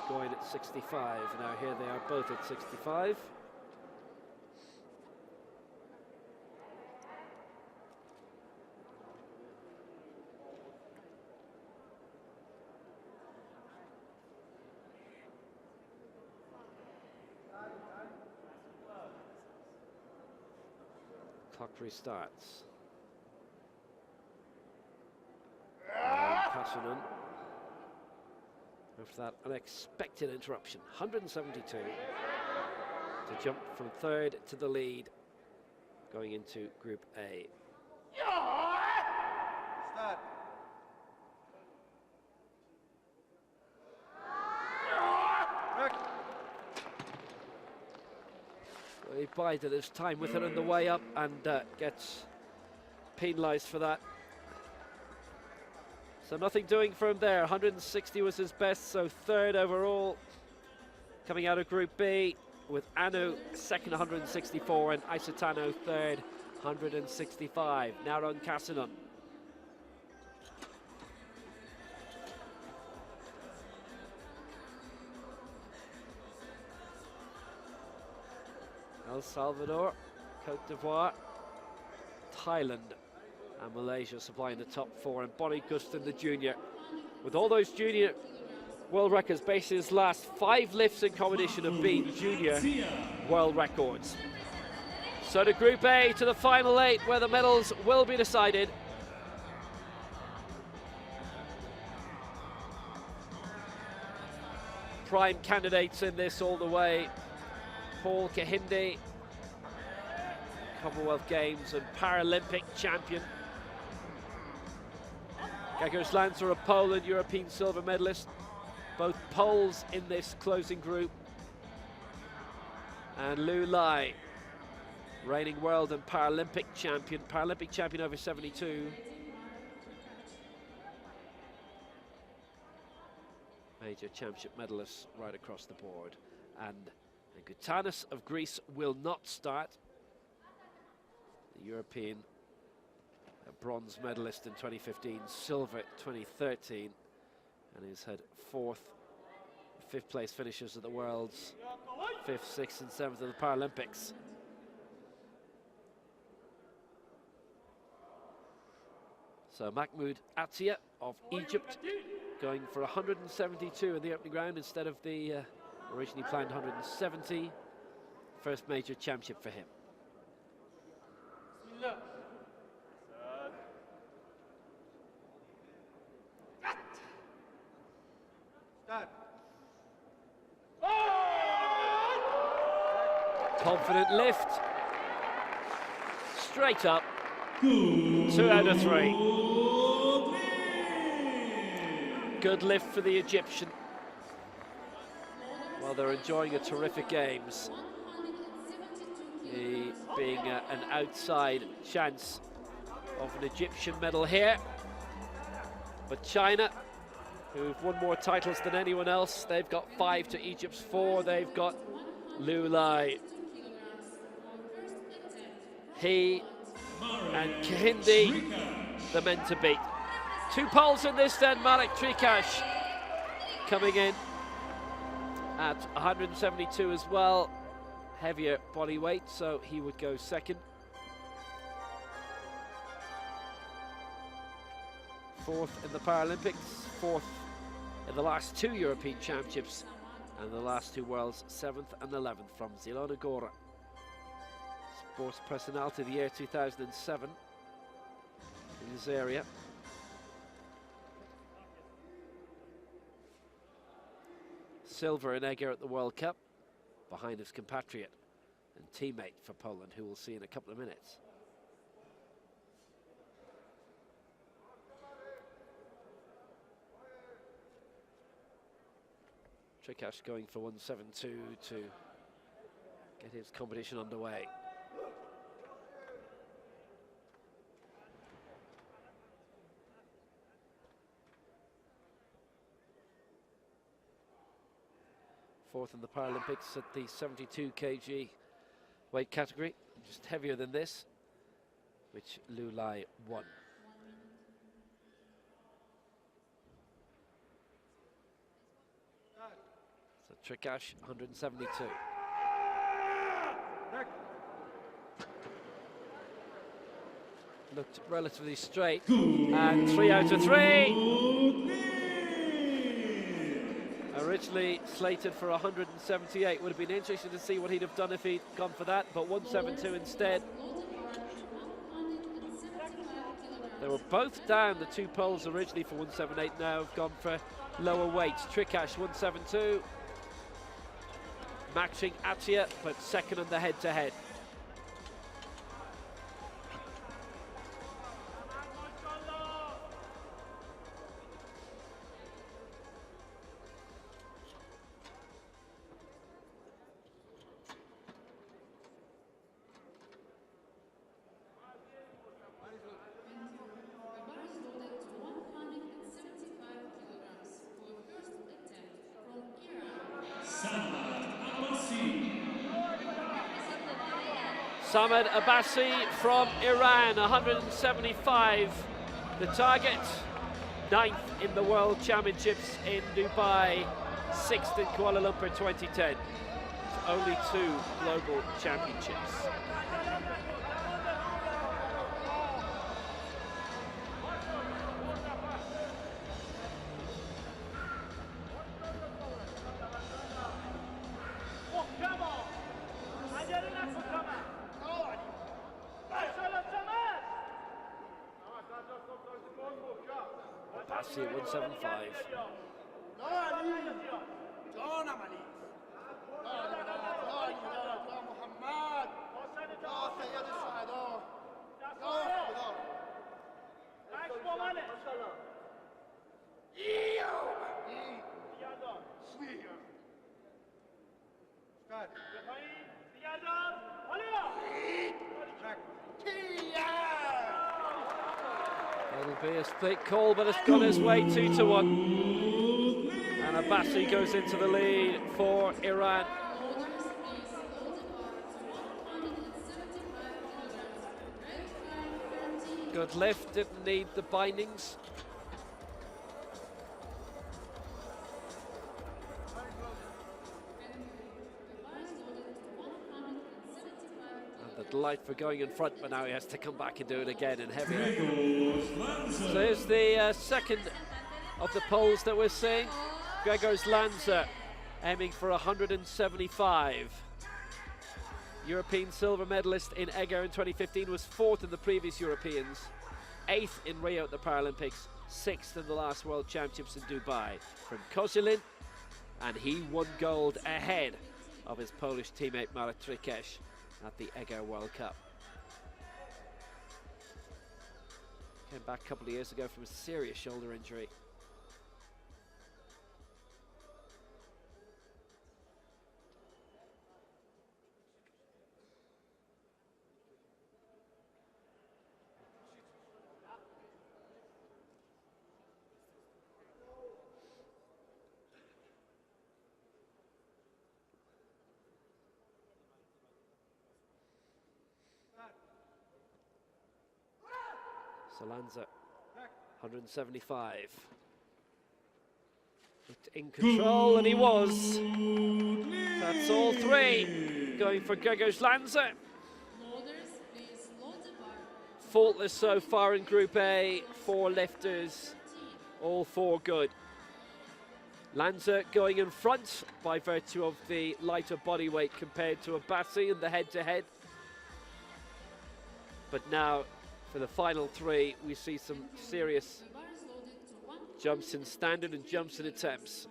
going at 65. Now here they are both at 65. Clock restarts. Kasanun, after that unexpected interruption, 172 to jump from third to the lead going into Group A. Start. So he bided his time with it on the way up and gets penalised for that. So nothing doing for him there. 160 was his best, so third overall. Coming out of Group B with Adou second, 164, and Aceituno third, 165. Narong Kasanun. El Salvador, Côte d'Ivoire, Thailand, and Malaysia supplying the top four, and Gustin, the junior, with all those junior world records, basically his last 5 lifts in competition have been junior world records. So to Group A, to the final 8, where the medals will be decided. Prime candidates in this all the way. Kehinde, Commonwealth Games and Paralympic champion. Grzegorz Lanzer of Poland, European silver medalist. Both Poles in this closing group. And Liu Lai, reigning world and Paralympic champion over 72. Major championship medalists right across the board. And Gkountanis of Greece will not start. The European bronze medalist in 2015, silver 2013, and he's had 4th, 5th place finishes at the Worlds, 5th, 6th and 7th of the Paralympics. So Mahmoud Attia of Egypt going for 172 in the opening round instead of the originally planned 170. First major championship for him. Start. Confident lift. Straight up. 2 out of 3. Good lift for the Egyptian. While they're enjoying a terrific games. He being an outside chance of an Egyptian medal here. But China, who've won more titles than anyone else, they've got 5 to Egypt's 4. They've got Liu Lai. He and Kehinde, the men to beat. 2 Poles in this then. Marek Trykacz coming in at 172 as well. Heavier body weight, so he would go second. 4th in the Paralympics, 4th in the last 2 European Championships, and the last 2 Worlds, 7th and 11th from Zielona Góra. Sports Personality of the Year 2007 in this area. Silver in Egger at the World Cup, behind his compatriot and teammate for Poland, who we'll see in a couple of minutes. Trykacz going for 172 to get his competition underway. Fourth in the Paralympics at the 72 kg weight category, just heavier than this, which Liu Lai won. Trykacz, 172. Looked relatively straight, and 3 out of 3. Originally slated for 178. Would have been interesting to see what he'd have done if he'd gone for that, but 172 instead. They were both down, the two poles originally for 178, now have gone for lower weights. Trykacz 172, matching Attia, but second on the head-to-head. Abbasi from Iran, 175. The target, 9th in the World Championships in Dubai, 6th in Kuala Lumpur 2010. Only 2 global championships. Abbasi at 175. It'll be a split call, but it's gone his way 2-1. And Abbasi goes into the lead for Iran. Good lift, didn't need the bindings. And the delight for going in front, but now he has to come back and do it again in heavier. So there's the second of the poles that we're seeing. Grzegorz Lanzer aiming for 175. European silver medalist in Ego in 2015, was 4th in the previous Europeans, 8th in Rio at the Paralympics, 6th in the last World Championships in Dubai from Hocine, and he won gold ahead of his Polish teammate Marek Trykacz at the Ego World Cup. Came back a couple of years ago from a serious shoulder injury. So Lanzer, 175. Looked in control, and he was. That's all 3 going for Grzegorz Lanzer. Faultless so far in Group A, 4 lifters, all 4 good. Lanzer going in front by virtue of the lighter body weight compared to Abbasi in the head-to-head. But now, for the final 3, we see some serious jumps in standard and jumps in attempts.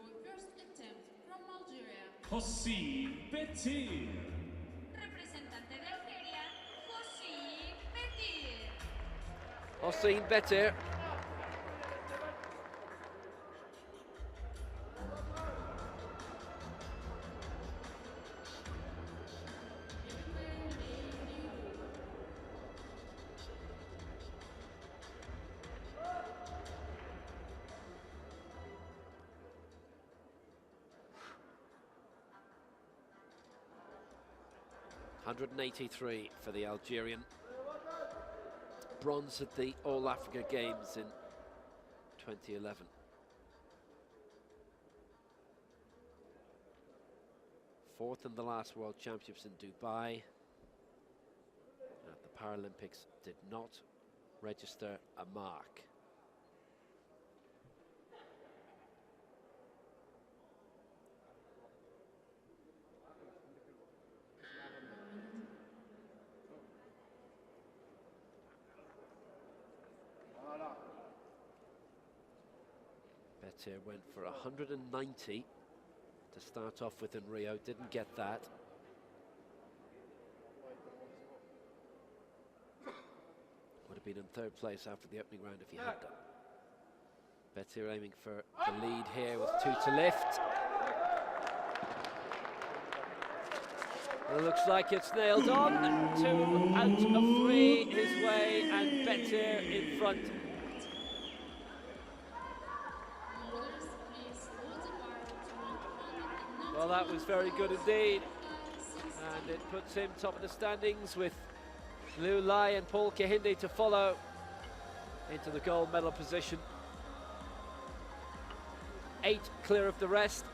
Hocine, Bettir. Representante de Algeria, Hocine, Bettir. Hocine, Bettir. $183 for the Algerian. Bronze at the All Africa Games in 2011. Fourth in the last World Championships in Dubai. At the Paralympics did not register a mark. Bettir went for 190 to start off with in Rio, didn't get that. Would have been in third place after the opening round if he had done. Bettir aiming for the lead here with 2 to lift. It looks like it's nailed on. 2 out of 3 his way, and Bettir in front. Well, that was very good indeed, and it puts him top of the standings with Liu Lai and Paul Kehinde to follow into the gold medal position. 8 clear of the rest,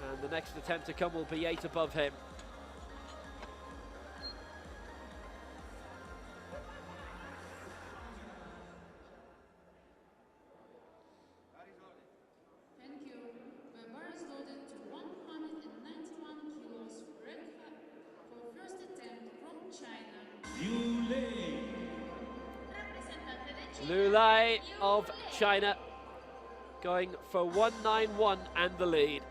and the next attempt to come will be 8 above him. Liu Lai of China going for 191 and the lead.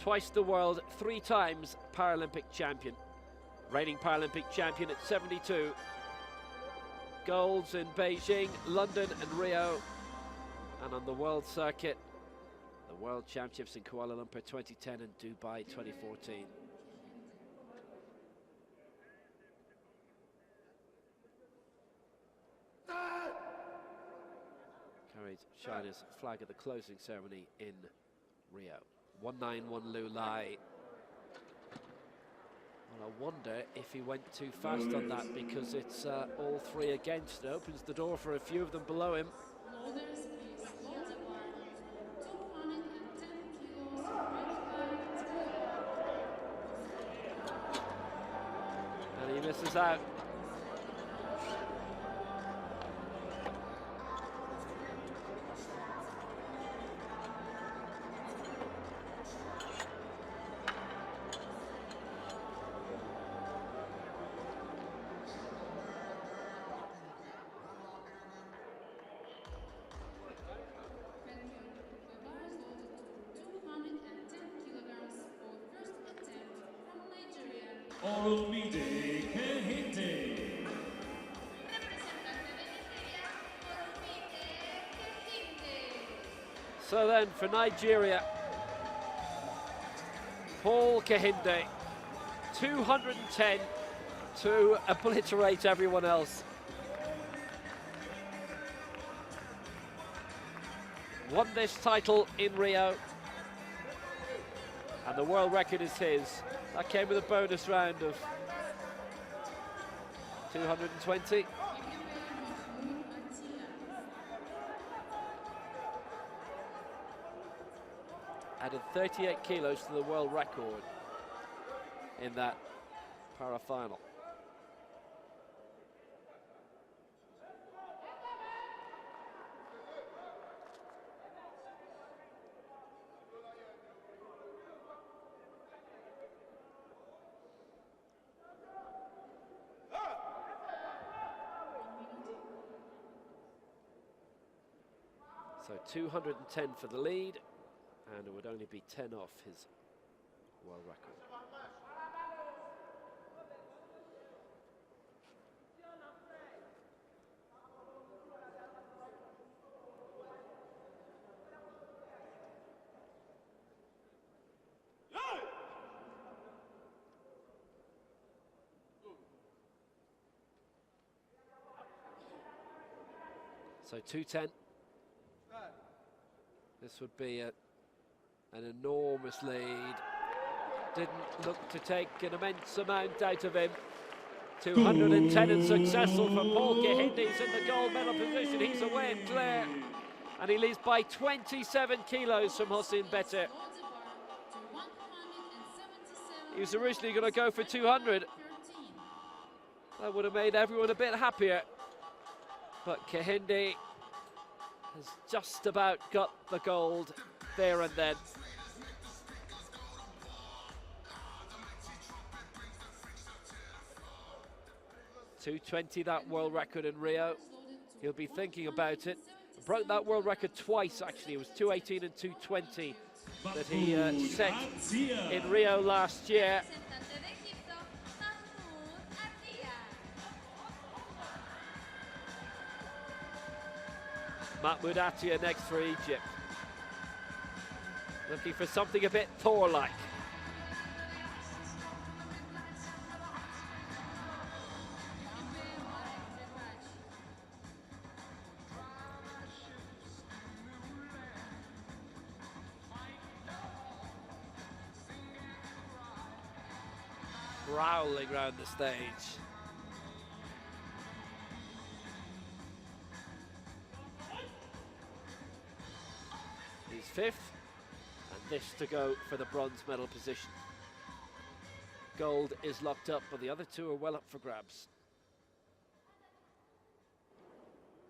Twice the world, 3 times Paralympic champion. Reigning Paralympic champion at 72. Golds in Beijing, London and Rio. And on the world circuit, the World Championships in Kuala Lumpur 2010 and Dubai 2014. Carried China's flag at the closing ceremony in Rio. 191 Liu Lai. Well, I wonder if he went too fast on that, because it's all 3 against. It opens the door for a few of them below him. And he misses out. So then for Nigeria, Paul Kehinde, 210 to obliterate everyone else. Won this title in Rio, and the world record is his. That came with a bonus round of 220. Added 38 kilos to the world record in that para-final. So 210 for the lead, and it would only be 10 off his world record. So 210. This would be an enormous lead. Didn't look to take an immense amount out of him. 210 and successful from Paul Kehinde. He's in the gold medal position. He's away and clear. And he leads by 27 kilos from Hocine Bettir. He was originally going to go for 200. That would have made everyone a bit happier. But Kehinde has just about got the gold there and then. .220, that world record in Rio. He'll be thinking about it. Broke that world record twice, actually. It was 218 and 220 that he set in Rio last year. Mahmoud Attia next for Egypt. Looking for something a bit Thor-like. Prowling around the stage. He's fifth, and this to go for the bronze medal position. Gold is locked up, but the other two are well up for grabs.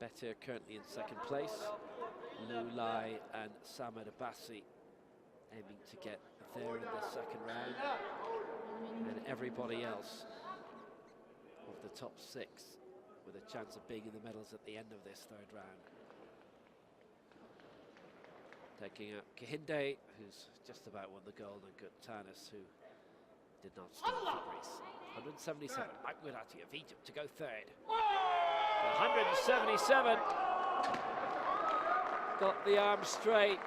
Bettir currently in second place. Lulai and Samad Abbasi aiming to get there in the second round. And everybody else of the top six with a chance of being in the medals at the end of this third round. Taking out Kehinde, who's just about won the gold, and Gkountanis, who did not start for Greece. 177, Mahmoud Attia of Egypt to go third. 177. Got the arm straight.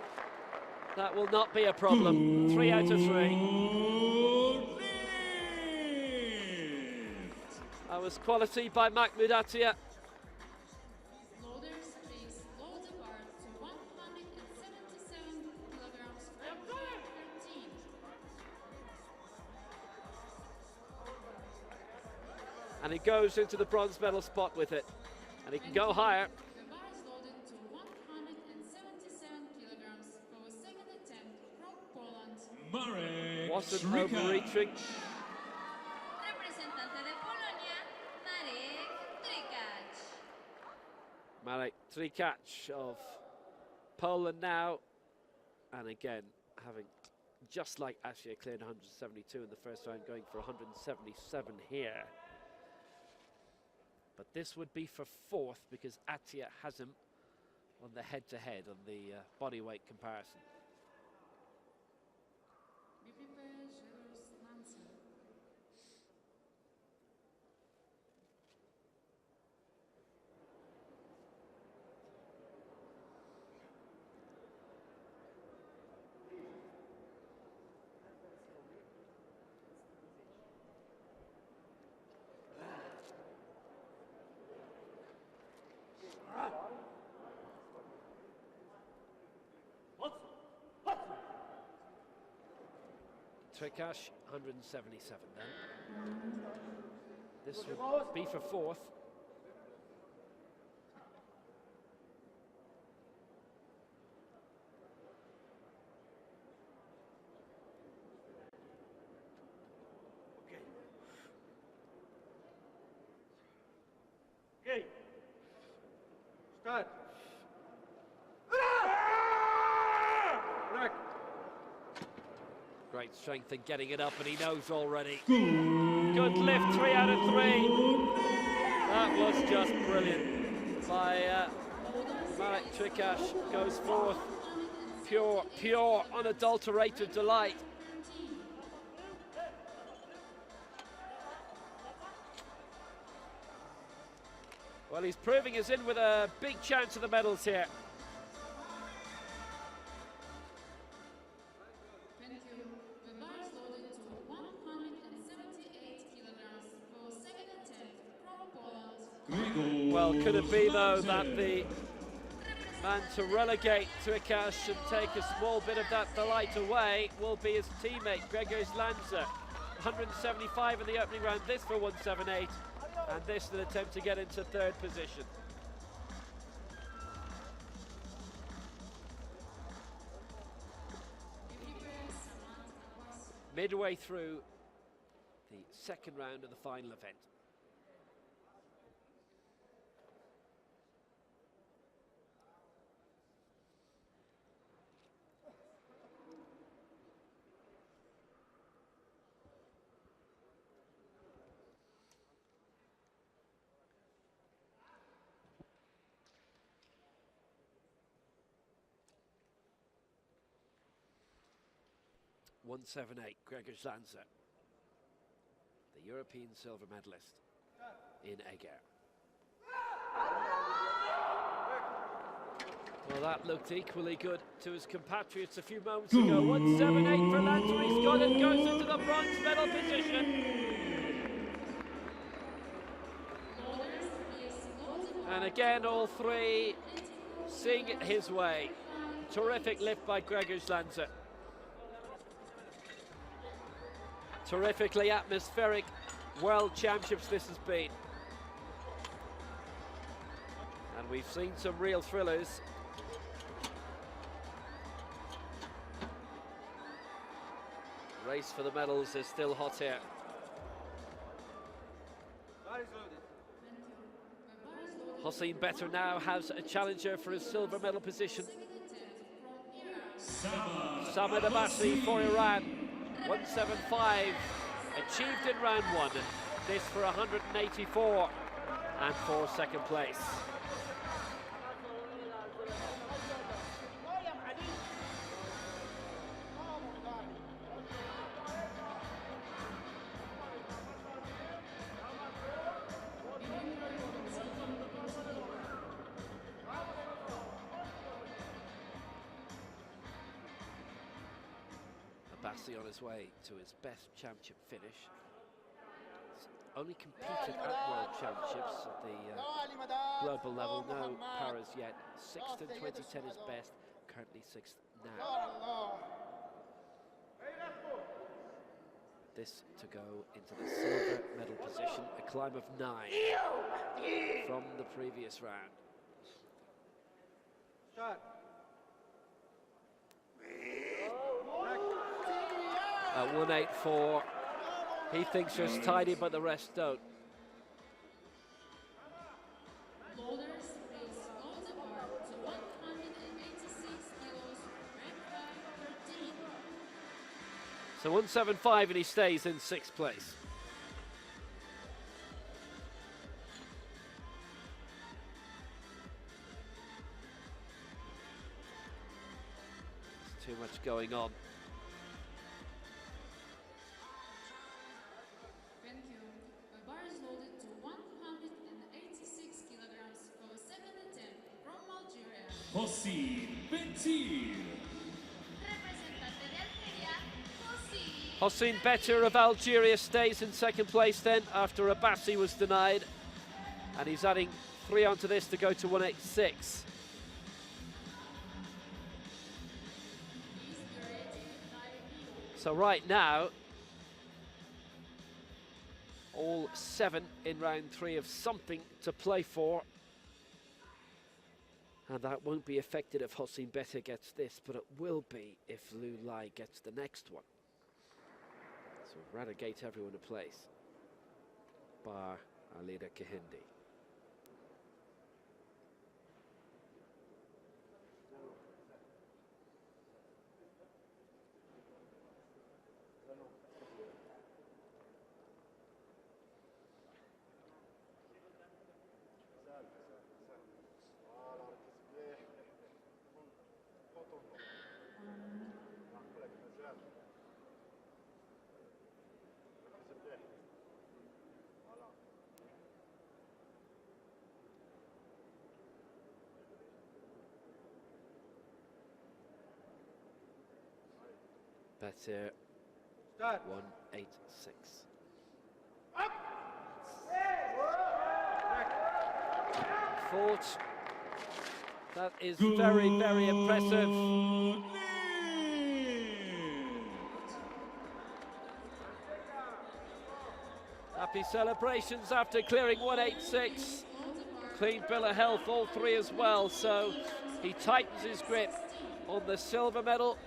That will not be a problem. 3 out of 3. That was quality by Mahmoud Attia. Loaders, please load the bar to 177 kilograms from 13. And he goes into the bronze medal spot with it. And he can go higher. The bar is loaded to 177 kilograms for a second attempt from Poland. Marek. Wasn't Trykacz. overreaching. Representante de Polonia, Marek Trykacz. Marek Trykacz of Poland now. And again, having, just like Attia, cleared 172 in the first round, going for 177 here. But this would be for fourth because Attia has him on the head-to-head on the body weight comparison. Be prepared, Grzegorz, Lanzer. Trykacz, 177 then. This would be for fourth. Okay. Start. Marek. Great strength in getting it up, and he knows already. Good lift, 3 out of 3. That was just brilliant by Marek Trykacz. Goes fourth. Pure, unadulterated delight. Well, he's proving us in with a big chance of the medals here. Thank you. The bar is loaded to 178 kilograms for a second attempt from Poland. Well, could it be, though, that the man to relegate Trykacz and take a small bit of that delight away will be his teammate, Grzegorz Lanzer. 175 in the opening round, this for 178, and this an attempt to get into third position. Midway through second round of the final event. .178, Grzegorz Lanzer, the European silver medalist in egg air. Well, that looked equally good to his compatriots a few moments ago. 178 for Lanzer, he's got it, goes into the bronze medal position. And again, all three seeing it his way. Terrific lift by Grzegorz Lanzer. Terrifically atmospheric World Championships this has been. And we've seen some real thrillers. Race for the medals is still hot here. Hocine Bettir now has a challenger for his silver medal position. Samad Abbasi for Iran. 175 achieved in round one. This for 184 and for second place. Abbasi on his way to his best championship finish. He's only competed at World Championships at the global level, no paras yet. Sixth in 2010 is best, currently sixth now. This to go into the silver medal position, a climb of 9 from the previous round. At 184, he thinks just tidy, but the rest don't. So 175 and he stays in 6th place. There's too much going on. Hocine Bettir. Hocine Bettir of Algeria stays in 2nd place then after Abbasi was denied, and he's adding 3 onto this to go to 186. So right now, all 7 in round 3 have something to play for. And that won't be affected if Hocine Bettir gets this, but it will be if Liu Lai gets the next one. So relegate everyone in place, bar our leader Kehinde. Bettir 186. Fought. That is very, very impressive. Happy celebrations after clearing 186. Clean bill of health, all 3 as well. So he tightens his grip on the silver medal.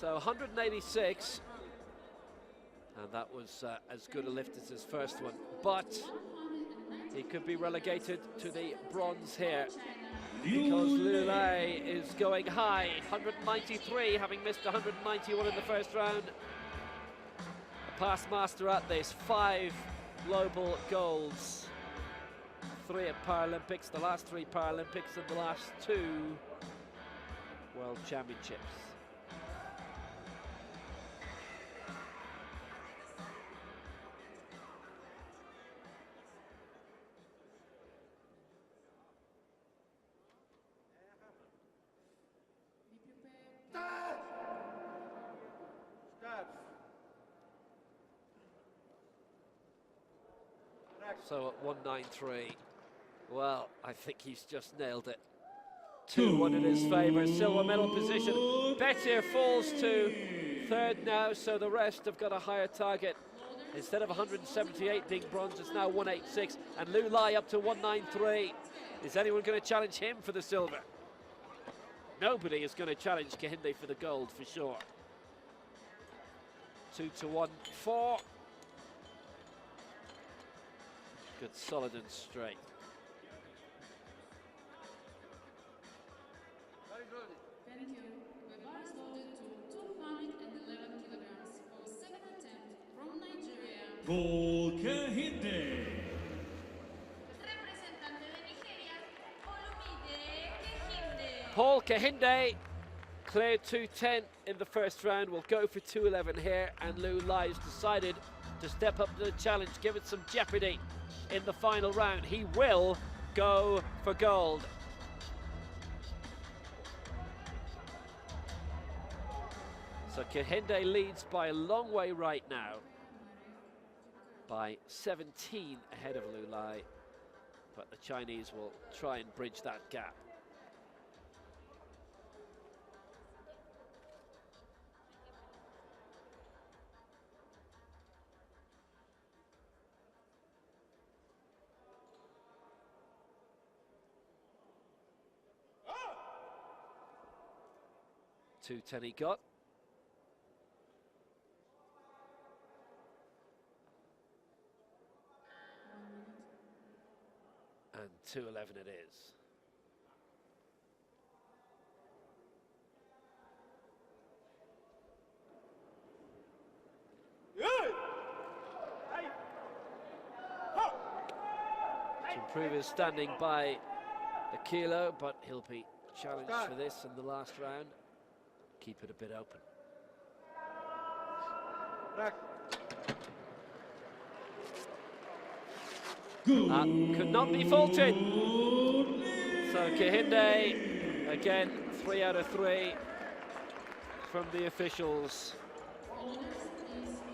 So 186, and that was as good a lift as his first one, but he could be relegated to the bronze here because Lulay is going high, 193, having missed 191 in the first round. A past master at this, 5 global golds, 3 at Paralympics, the last 3 Paralympics and the last 2 World Championships. So at 193, well, I think he's just nailed it. 2-1 in his favour, silver medal position. Bettir falls to 3rd now, so the rest have got a higher target. Instead of 178 being bronze, it's now 186, and Lulay up to 193. Is anyone going to challenge him for the silver? Nobody is going to challenge Kehinde for the gold, for sure. 2-1, 4. Good, solid and straight. Thank you. The bar is loaded to 211 kilograms for 7th attempt from Nigeria. Paul Kehinde. Representante de Nigeria, Kehinde. Paul Kehinde cleared 210 in the first round, will go for 211 here, and Lulay has decided to step up to the challenge, give it some jeopardy in the final round. He will go for gold. So Kehinde leads by a long way right now, by 17 ahead of Lulay, but the Chinese will try and bridge that gap. Oh! 210 he got. And 211 it is. To improve his standing by a kilo, but he'll be challenged for this in the last round. Keep it a bit open. Could not be faulted. So Kehinde, again, 3 out of 3 from the officials.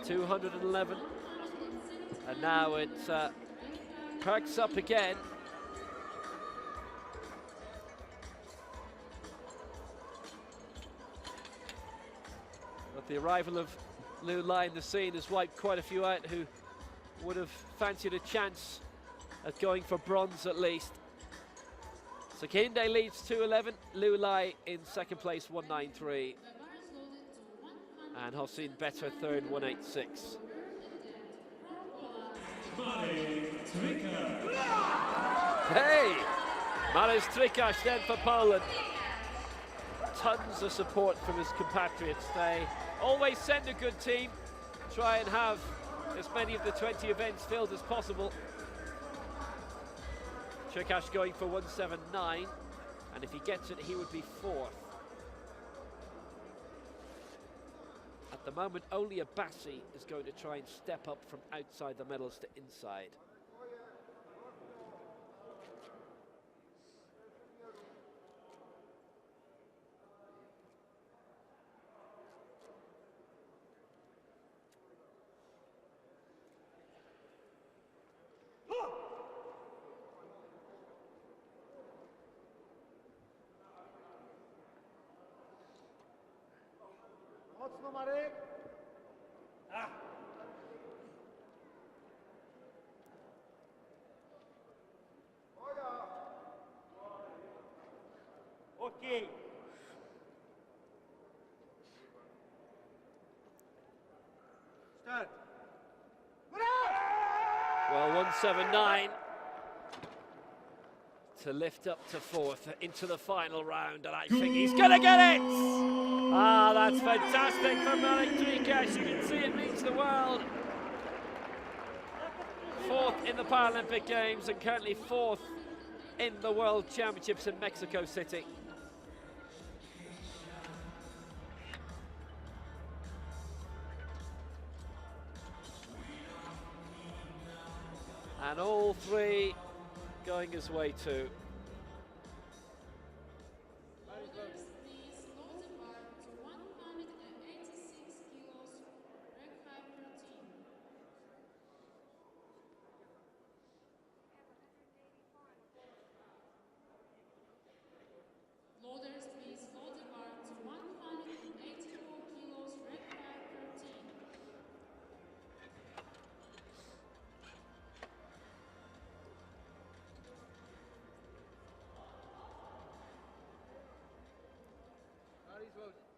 211. And now it perks up again. But the arrival of Lulay in the scene has wiped quite a few out who would have fancied a chance at going for bronze at least. So Kehinde leads 211, Lulay in second place 193, and Hocine Bettir third 186. Hey! Marek Trykacz then for Poland. Tons of support from his compatriots. They always send a good team, try and have as many of the 20 events filled as possible. Trykacz going for 179, and if he gets it, he would be 4th. At the moment, only Abbasi is going to try and step up from outside the medals to inside. Mocno, Marek. Okay. Well, 179 to lift up to fourth into the final round, and I think he's going to get it! Ah, that's fantastic for Marek Trykacz. You can see it means the world. Fourth in the Paralympic Games and currently fourth in the World Championships in Mexico City. And all three going his way too.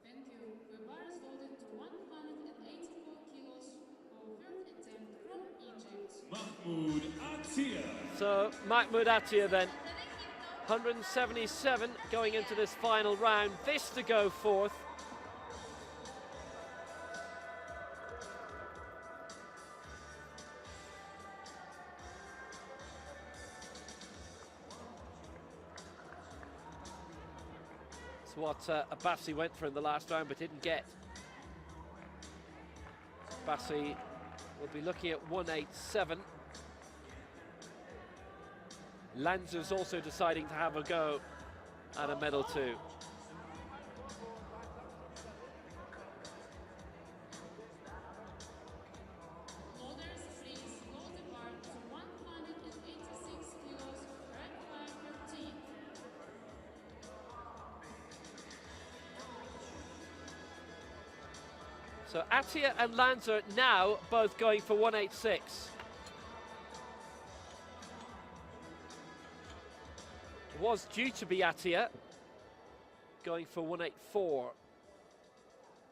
Thank you. The bar is loaded to 184 kilos for third attempt from Egypt. Mahmoud Attia. So Mahmoud Attia then, 177 going into this final round. This to go fourth. What Abbasi went for in the last round but didn't get. Abbasi will be looking at 187. Lanzer's also deciding to have a go at a medal too. So Attia and Lanzer now both going for 186. It was due to be Attia going for 184,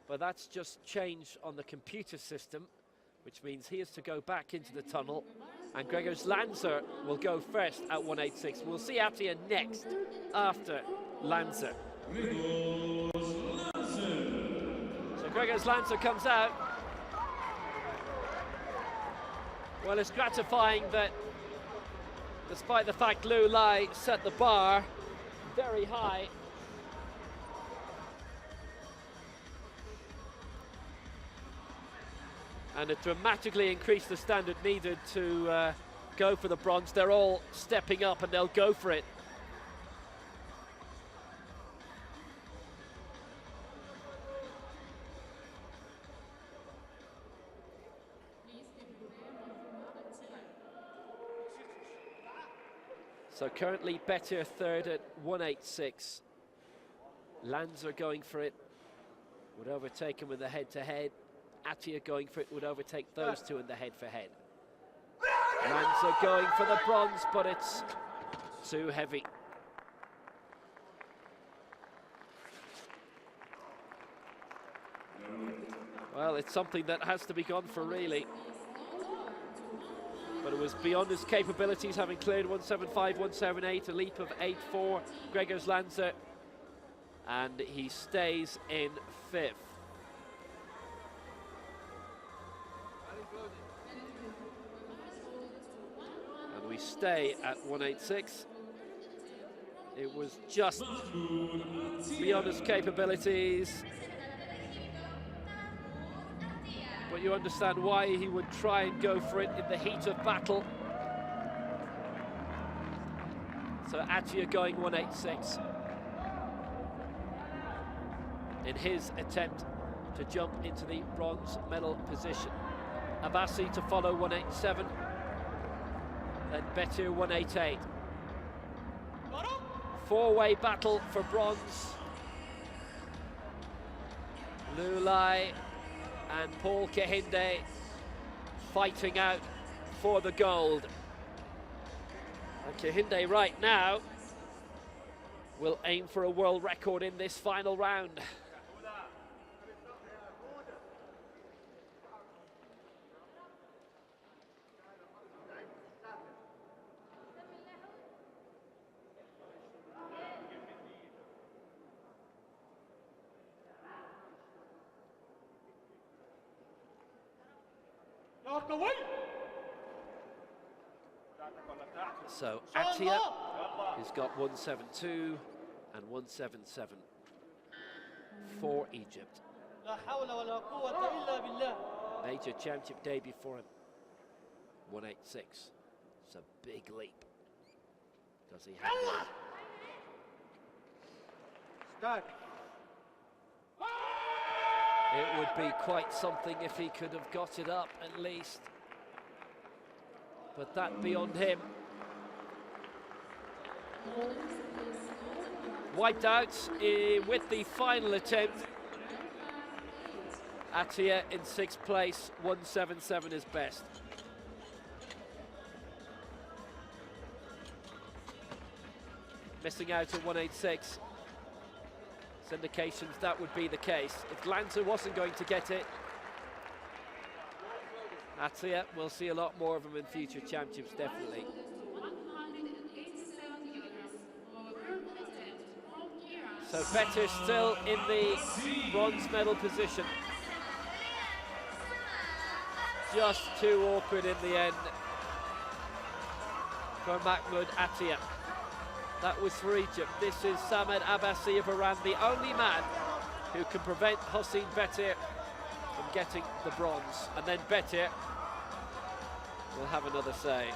but that's just changed on the computer system, which means he has to go back into the tunnel, and Grzegorz Lanzer will go first at 186. We'll see Attia next after Lanzer. Grzegorz Lanzer comes out. Well, it's gratifying that despite the fact Liu Lai set the bar very high, and it dramatically increased the standard needed to go for the bronze. They're all stepping up and they'll go for it. So currently Bettir third at 186. Lanzer going for it, would overtake him in the head-to-head. Attia going for it, would overtake those two in the head-for-head. Lanzer going for the bronze, but it's too heavy. Well, it's something that has to be gone for, really. But it was beyond his capabilities, having cleared 175, 178, a leap of 8.4, Grzegorz Lanzer, and he stays in fifth. And we stay at 186. It was just beyond his capabilities. But you understand why he would try and go for it in the heat of battle. So Attia going 186 in his attempt to jump into the bronze medal position. Abbasi to follow 187, then Bettir 188. Four-way battle for bronze. Liu Lai and Paul Kehinde fighting out for the gold. And Kehinde right now will aim for a world record in this final round. So Attia, who's got 172 and 177 for Egypt. Major championship debut for him. 186. It's a big leap. Does he have it? It would be quite something if he could have got it up at least. But that beyond him. Wiped out with the final attempt. Attia in 6th place, 177 is best. Missing out at 186. It's indications that would be the case. If Lanzer wasn't going to get it, Attia, we'll see a lot more of him in future championships, definitely. So Bettir still in the bronze medal position. Just too awkward in the end for Mahmoud Attia. That was for Egypt. This is Samed Abbasi of Iran, the only man who can prevent Hocine Bettir from getting the bronze. And then Bettir will have another say.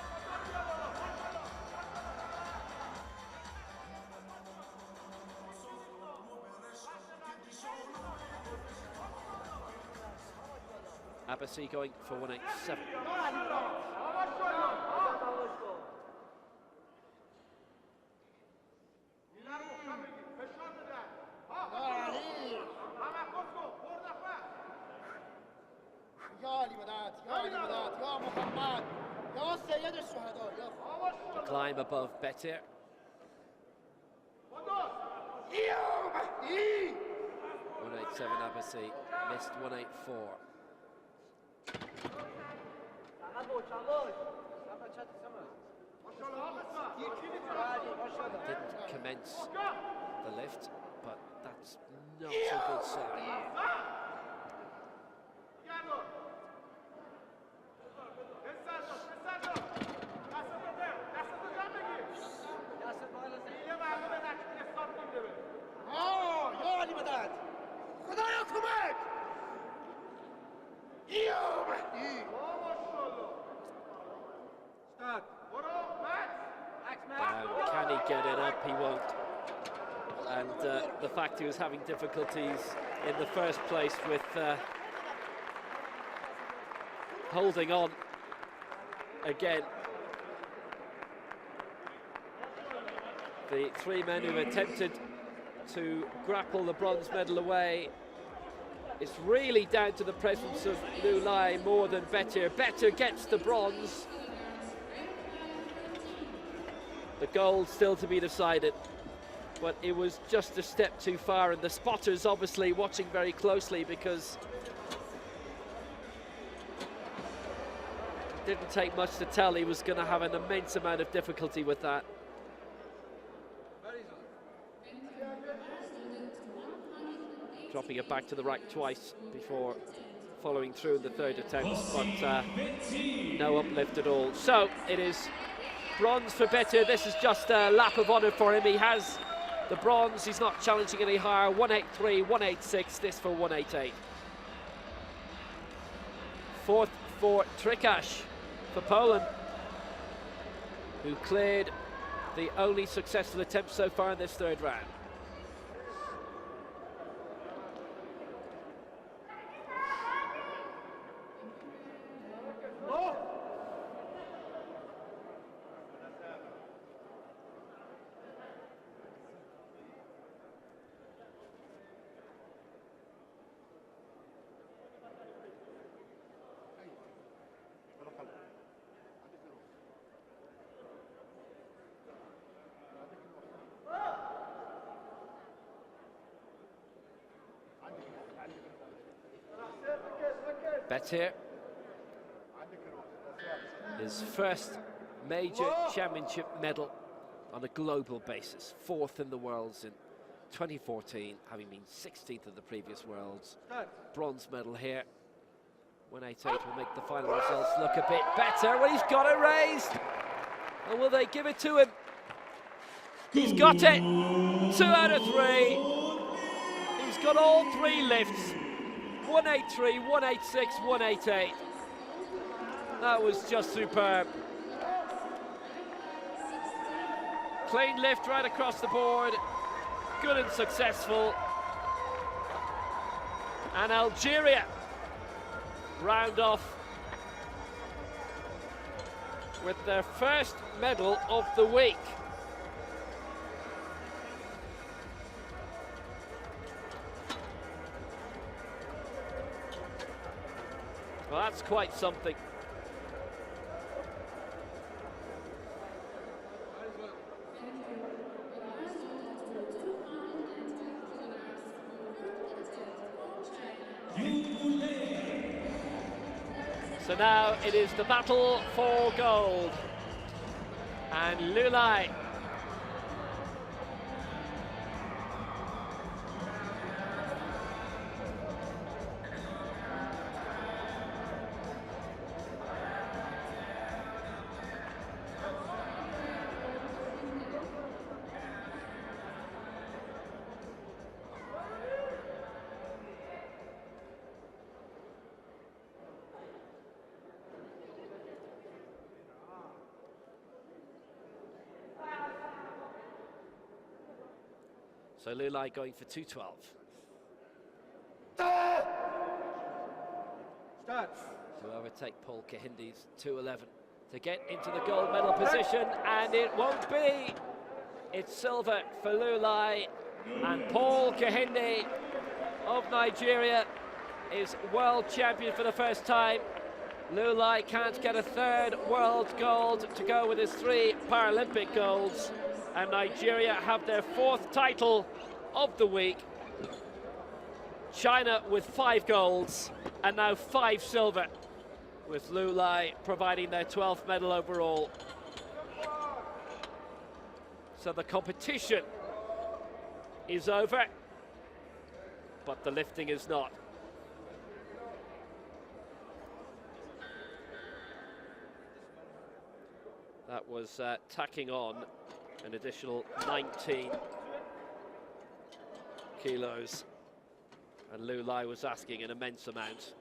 Abbasi going for 187. To climb above Bettir. 187 Abbasi, missed 184. Didn't commence the lift, but that's not a good sign. Can he get it up? He won't. And the fact he was having difficulties in the first place with holding on again. The three men who attempted to grapple the bronze medal away, it's really down to the presence of Lulai more than Bettir. Bettir gets the bronze. The gold still to be decided, but it was just a step too far, and the spotters obviously watching very closely because it didn't take much to tell he was going to have an immense amount of difficulty with that. Dropping it back to the rack twice before following through in the third attempt, but no uplift at all. So it is bronze for Bettir. This is just a lap of honour for him. He has the bronze. He's not challenging any higher. 183, 186. This for 188. Fourth for Trykacz for Poland, who cleared the only successful attempt so far in this third round. Bettir, his first major championship medal on a global basis, 4th in the Worlds in 2014, having been 16th in the previous Worlds. Bronze medal here. 188 will make the final results look a bit better. Well, he's got it raised. And will they give it to him? He's got it. 2 out of 3. He's got all 3 lifts. 183, 186, 188. That was just superb. Clean lift right across the board. Good and successful. And Algeria round off with their first medal of the week. Well, that's quite something. So now it is the battle for gold. And Lulai So Lulai going for 212. Start. To overtake Paul Kehinde's 211 to get into the gold medal position, and it won't be. It's silver for Lulai, and Paul Kehinde of Nigeria is world champion for the first time. Lulai can't get a 3rd world gold to go with his 3 Paralympic golds, and Nigeria have their 4th title of the week. China with 5 golds and now 5 silver, with Lulai providing their 12th medal overall. So the competition is over, but the lifting is not. That was tacking on an additional 19 kilos, and Lulai was asking an immense amount.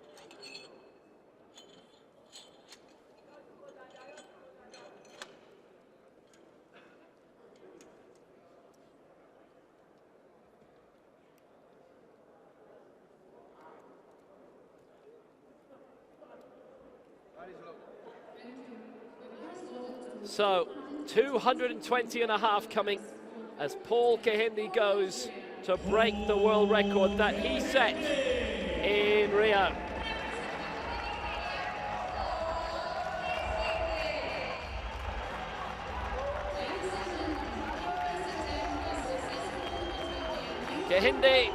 So 220 and a half coming as Paul Kehinde goes to break the world record that he set in Rio. Kehinde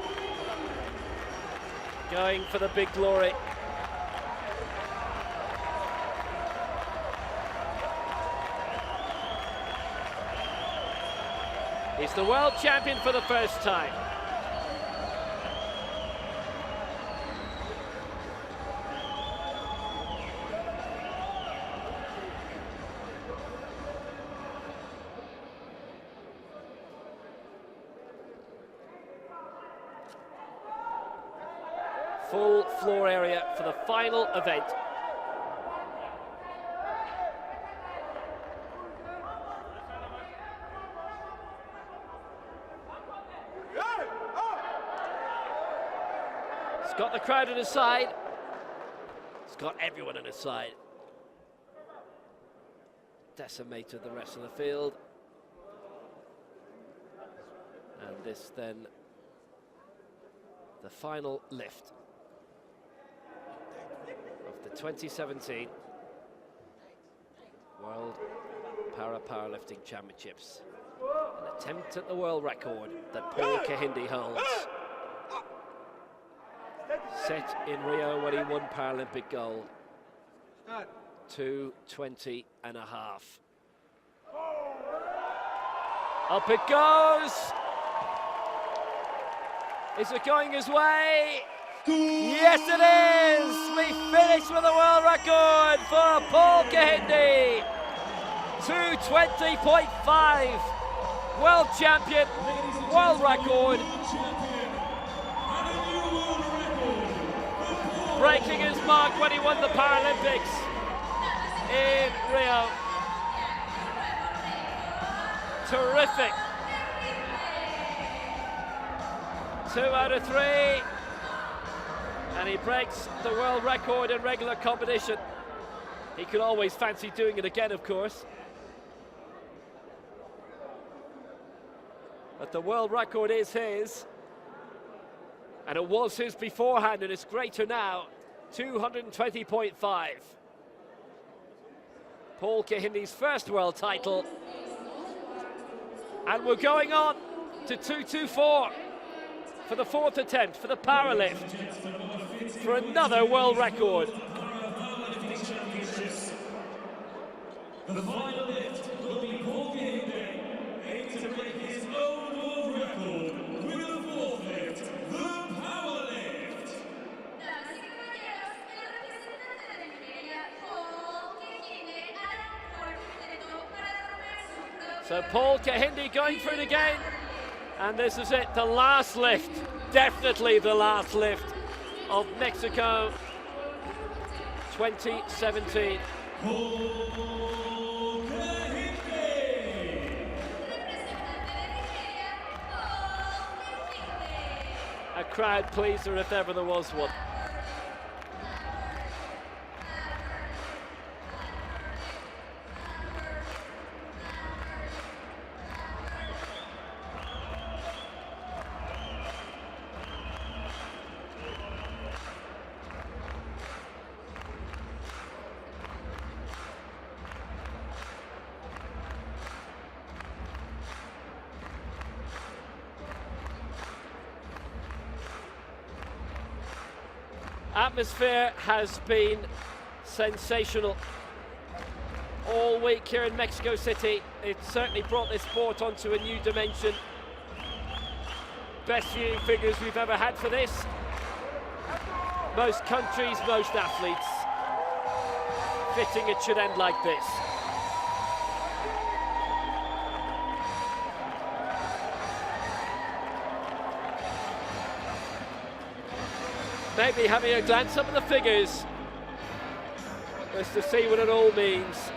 going for the big glory. He's the world champion for the first time. Full floor area for the final event. He's got the crowd on his side. He's got everyone on his side. Decimated the rest of the field. And this then, the final lift of the 2017 World Para-Powerlifting Championships. An attempt at the world record that Paul Kehinde holds. Set in Rio when he won Paralympic gold. 2:20 and a half. Up it goes. Is it going his way? Yes, it is! We finish with a world record for Paul Kehinde. 2:20.5. World champion, world record. Breaking his mark when he won the Paralympics in Rio. Terrific. 2 out of 3. And he breaks the world record in regular competition. He could always fancy doing it again, of course. But the world record is his. And it was his beforehand, and it's greater now. 220.5. Paul Kehinde's first world title. And we're going on to 224 for the 4th attempt for the powerlift, for another world record. The final lift will be Paul Kehinde, aiming to break his own world record with the 4th lift, the power lift. Damas y caballeros, el representante de Nigeria, Paul Kehinde, hará un cuarto intento para romper su propio So Paul Kehinde going for it again. And this is it, the last lift, definitely the last lift of Mexico 2017. Paul Kehinde. A crowd pleaser if ever there was one. Atmosphere has been sensational all week here in Mexico City. It certainly brought this sport onto a new dimension. Best viewing figures we've ever had for this. Most countries, most athletes. Fitting it should end like this. Maybe having a glance up at the figures just to see what it all means.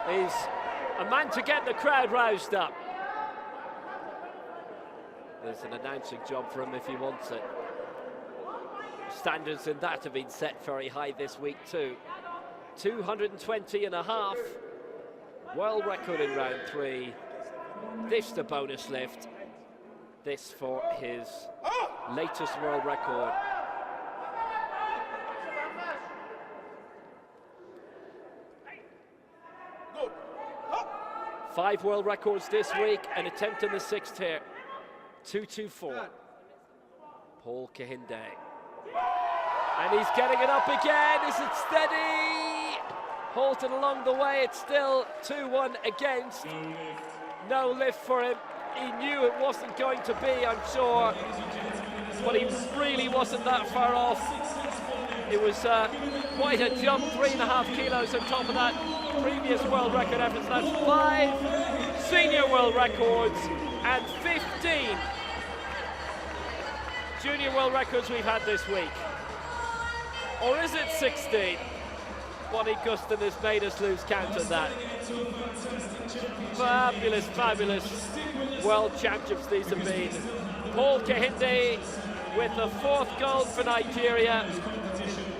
He's a man to get the crowd roused up. There's an announcing job for him if he wants it. Standards in that have been set very high this week too. 220.5. World record in round 3. This the bonus lift. This for his latest world record. Five world records this week, an attempt in the 6th here. 224. Paul Kehinde. And he's getting it up again. Is it steady? Halted along the way. It's still 2-1 against. No lift for him. He knew it wasn't going to be, I'm sure. But he really wasn't that far off. It was quite a jump, 3.5 kilos on top of that previous world record effort. So that's 5 senior world records and 15 junior world records we've had this week. Or is it 16? Bonnie Gustin has made us lose count of that. Fabulous, fabulous world championships these have been. Paul Kehinde with the 4th gold for Nigeria.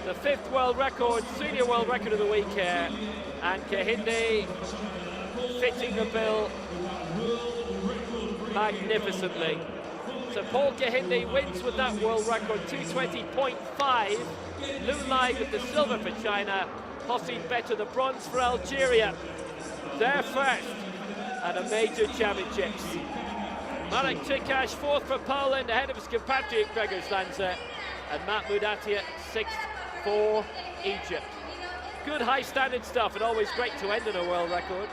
The 5th world record, senior world record of the week here. And Kehinde fitting the bill magnificently. So Paul Kehinde wins with that world record, 2:20.5. Lu Lai with the silver for China. Hocine Bettir the bronze for Algeria. Their first at a major championships. Marek Trykacz fourth for Poland, ahead of his compatriot Grzegorz Lanzer. And Mahmoud Attia sixth for Egypt. Good high standard stuff, and always great to end on a world record.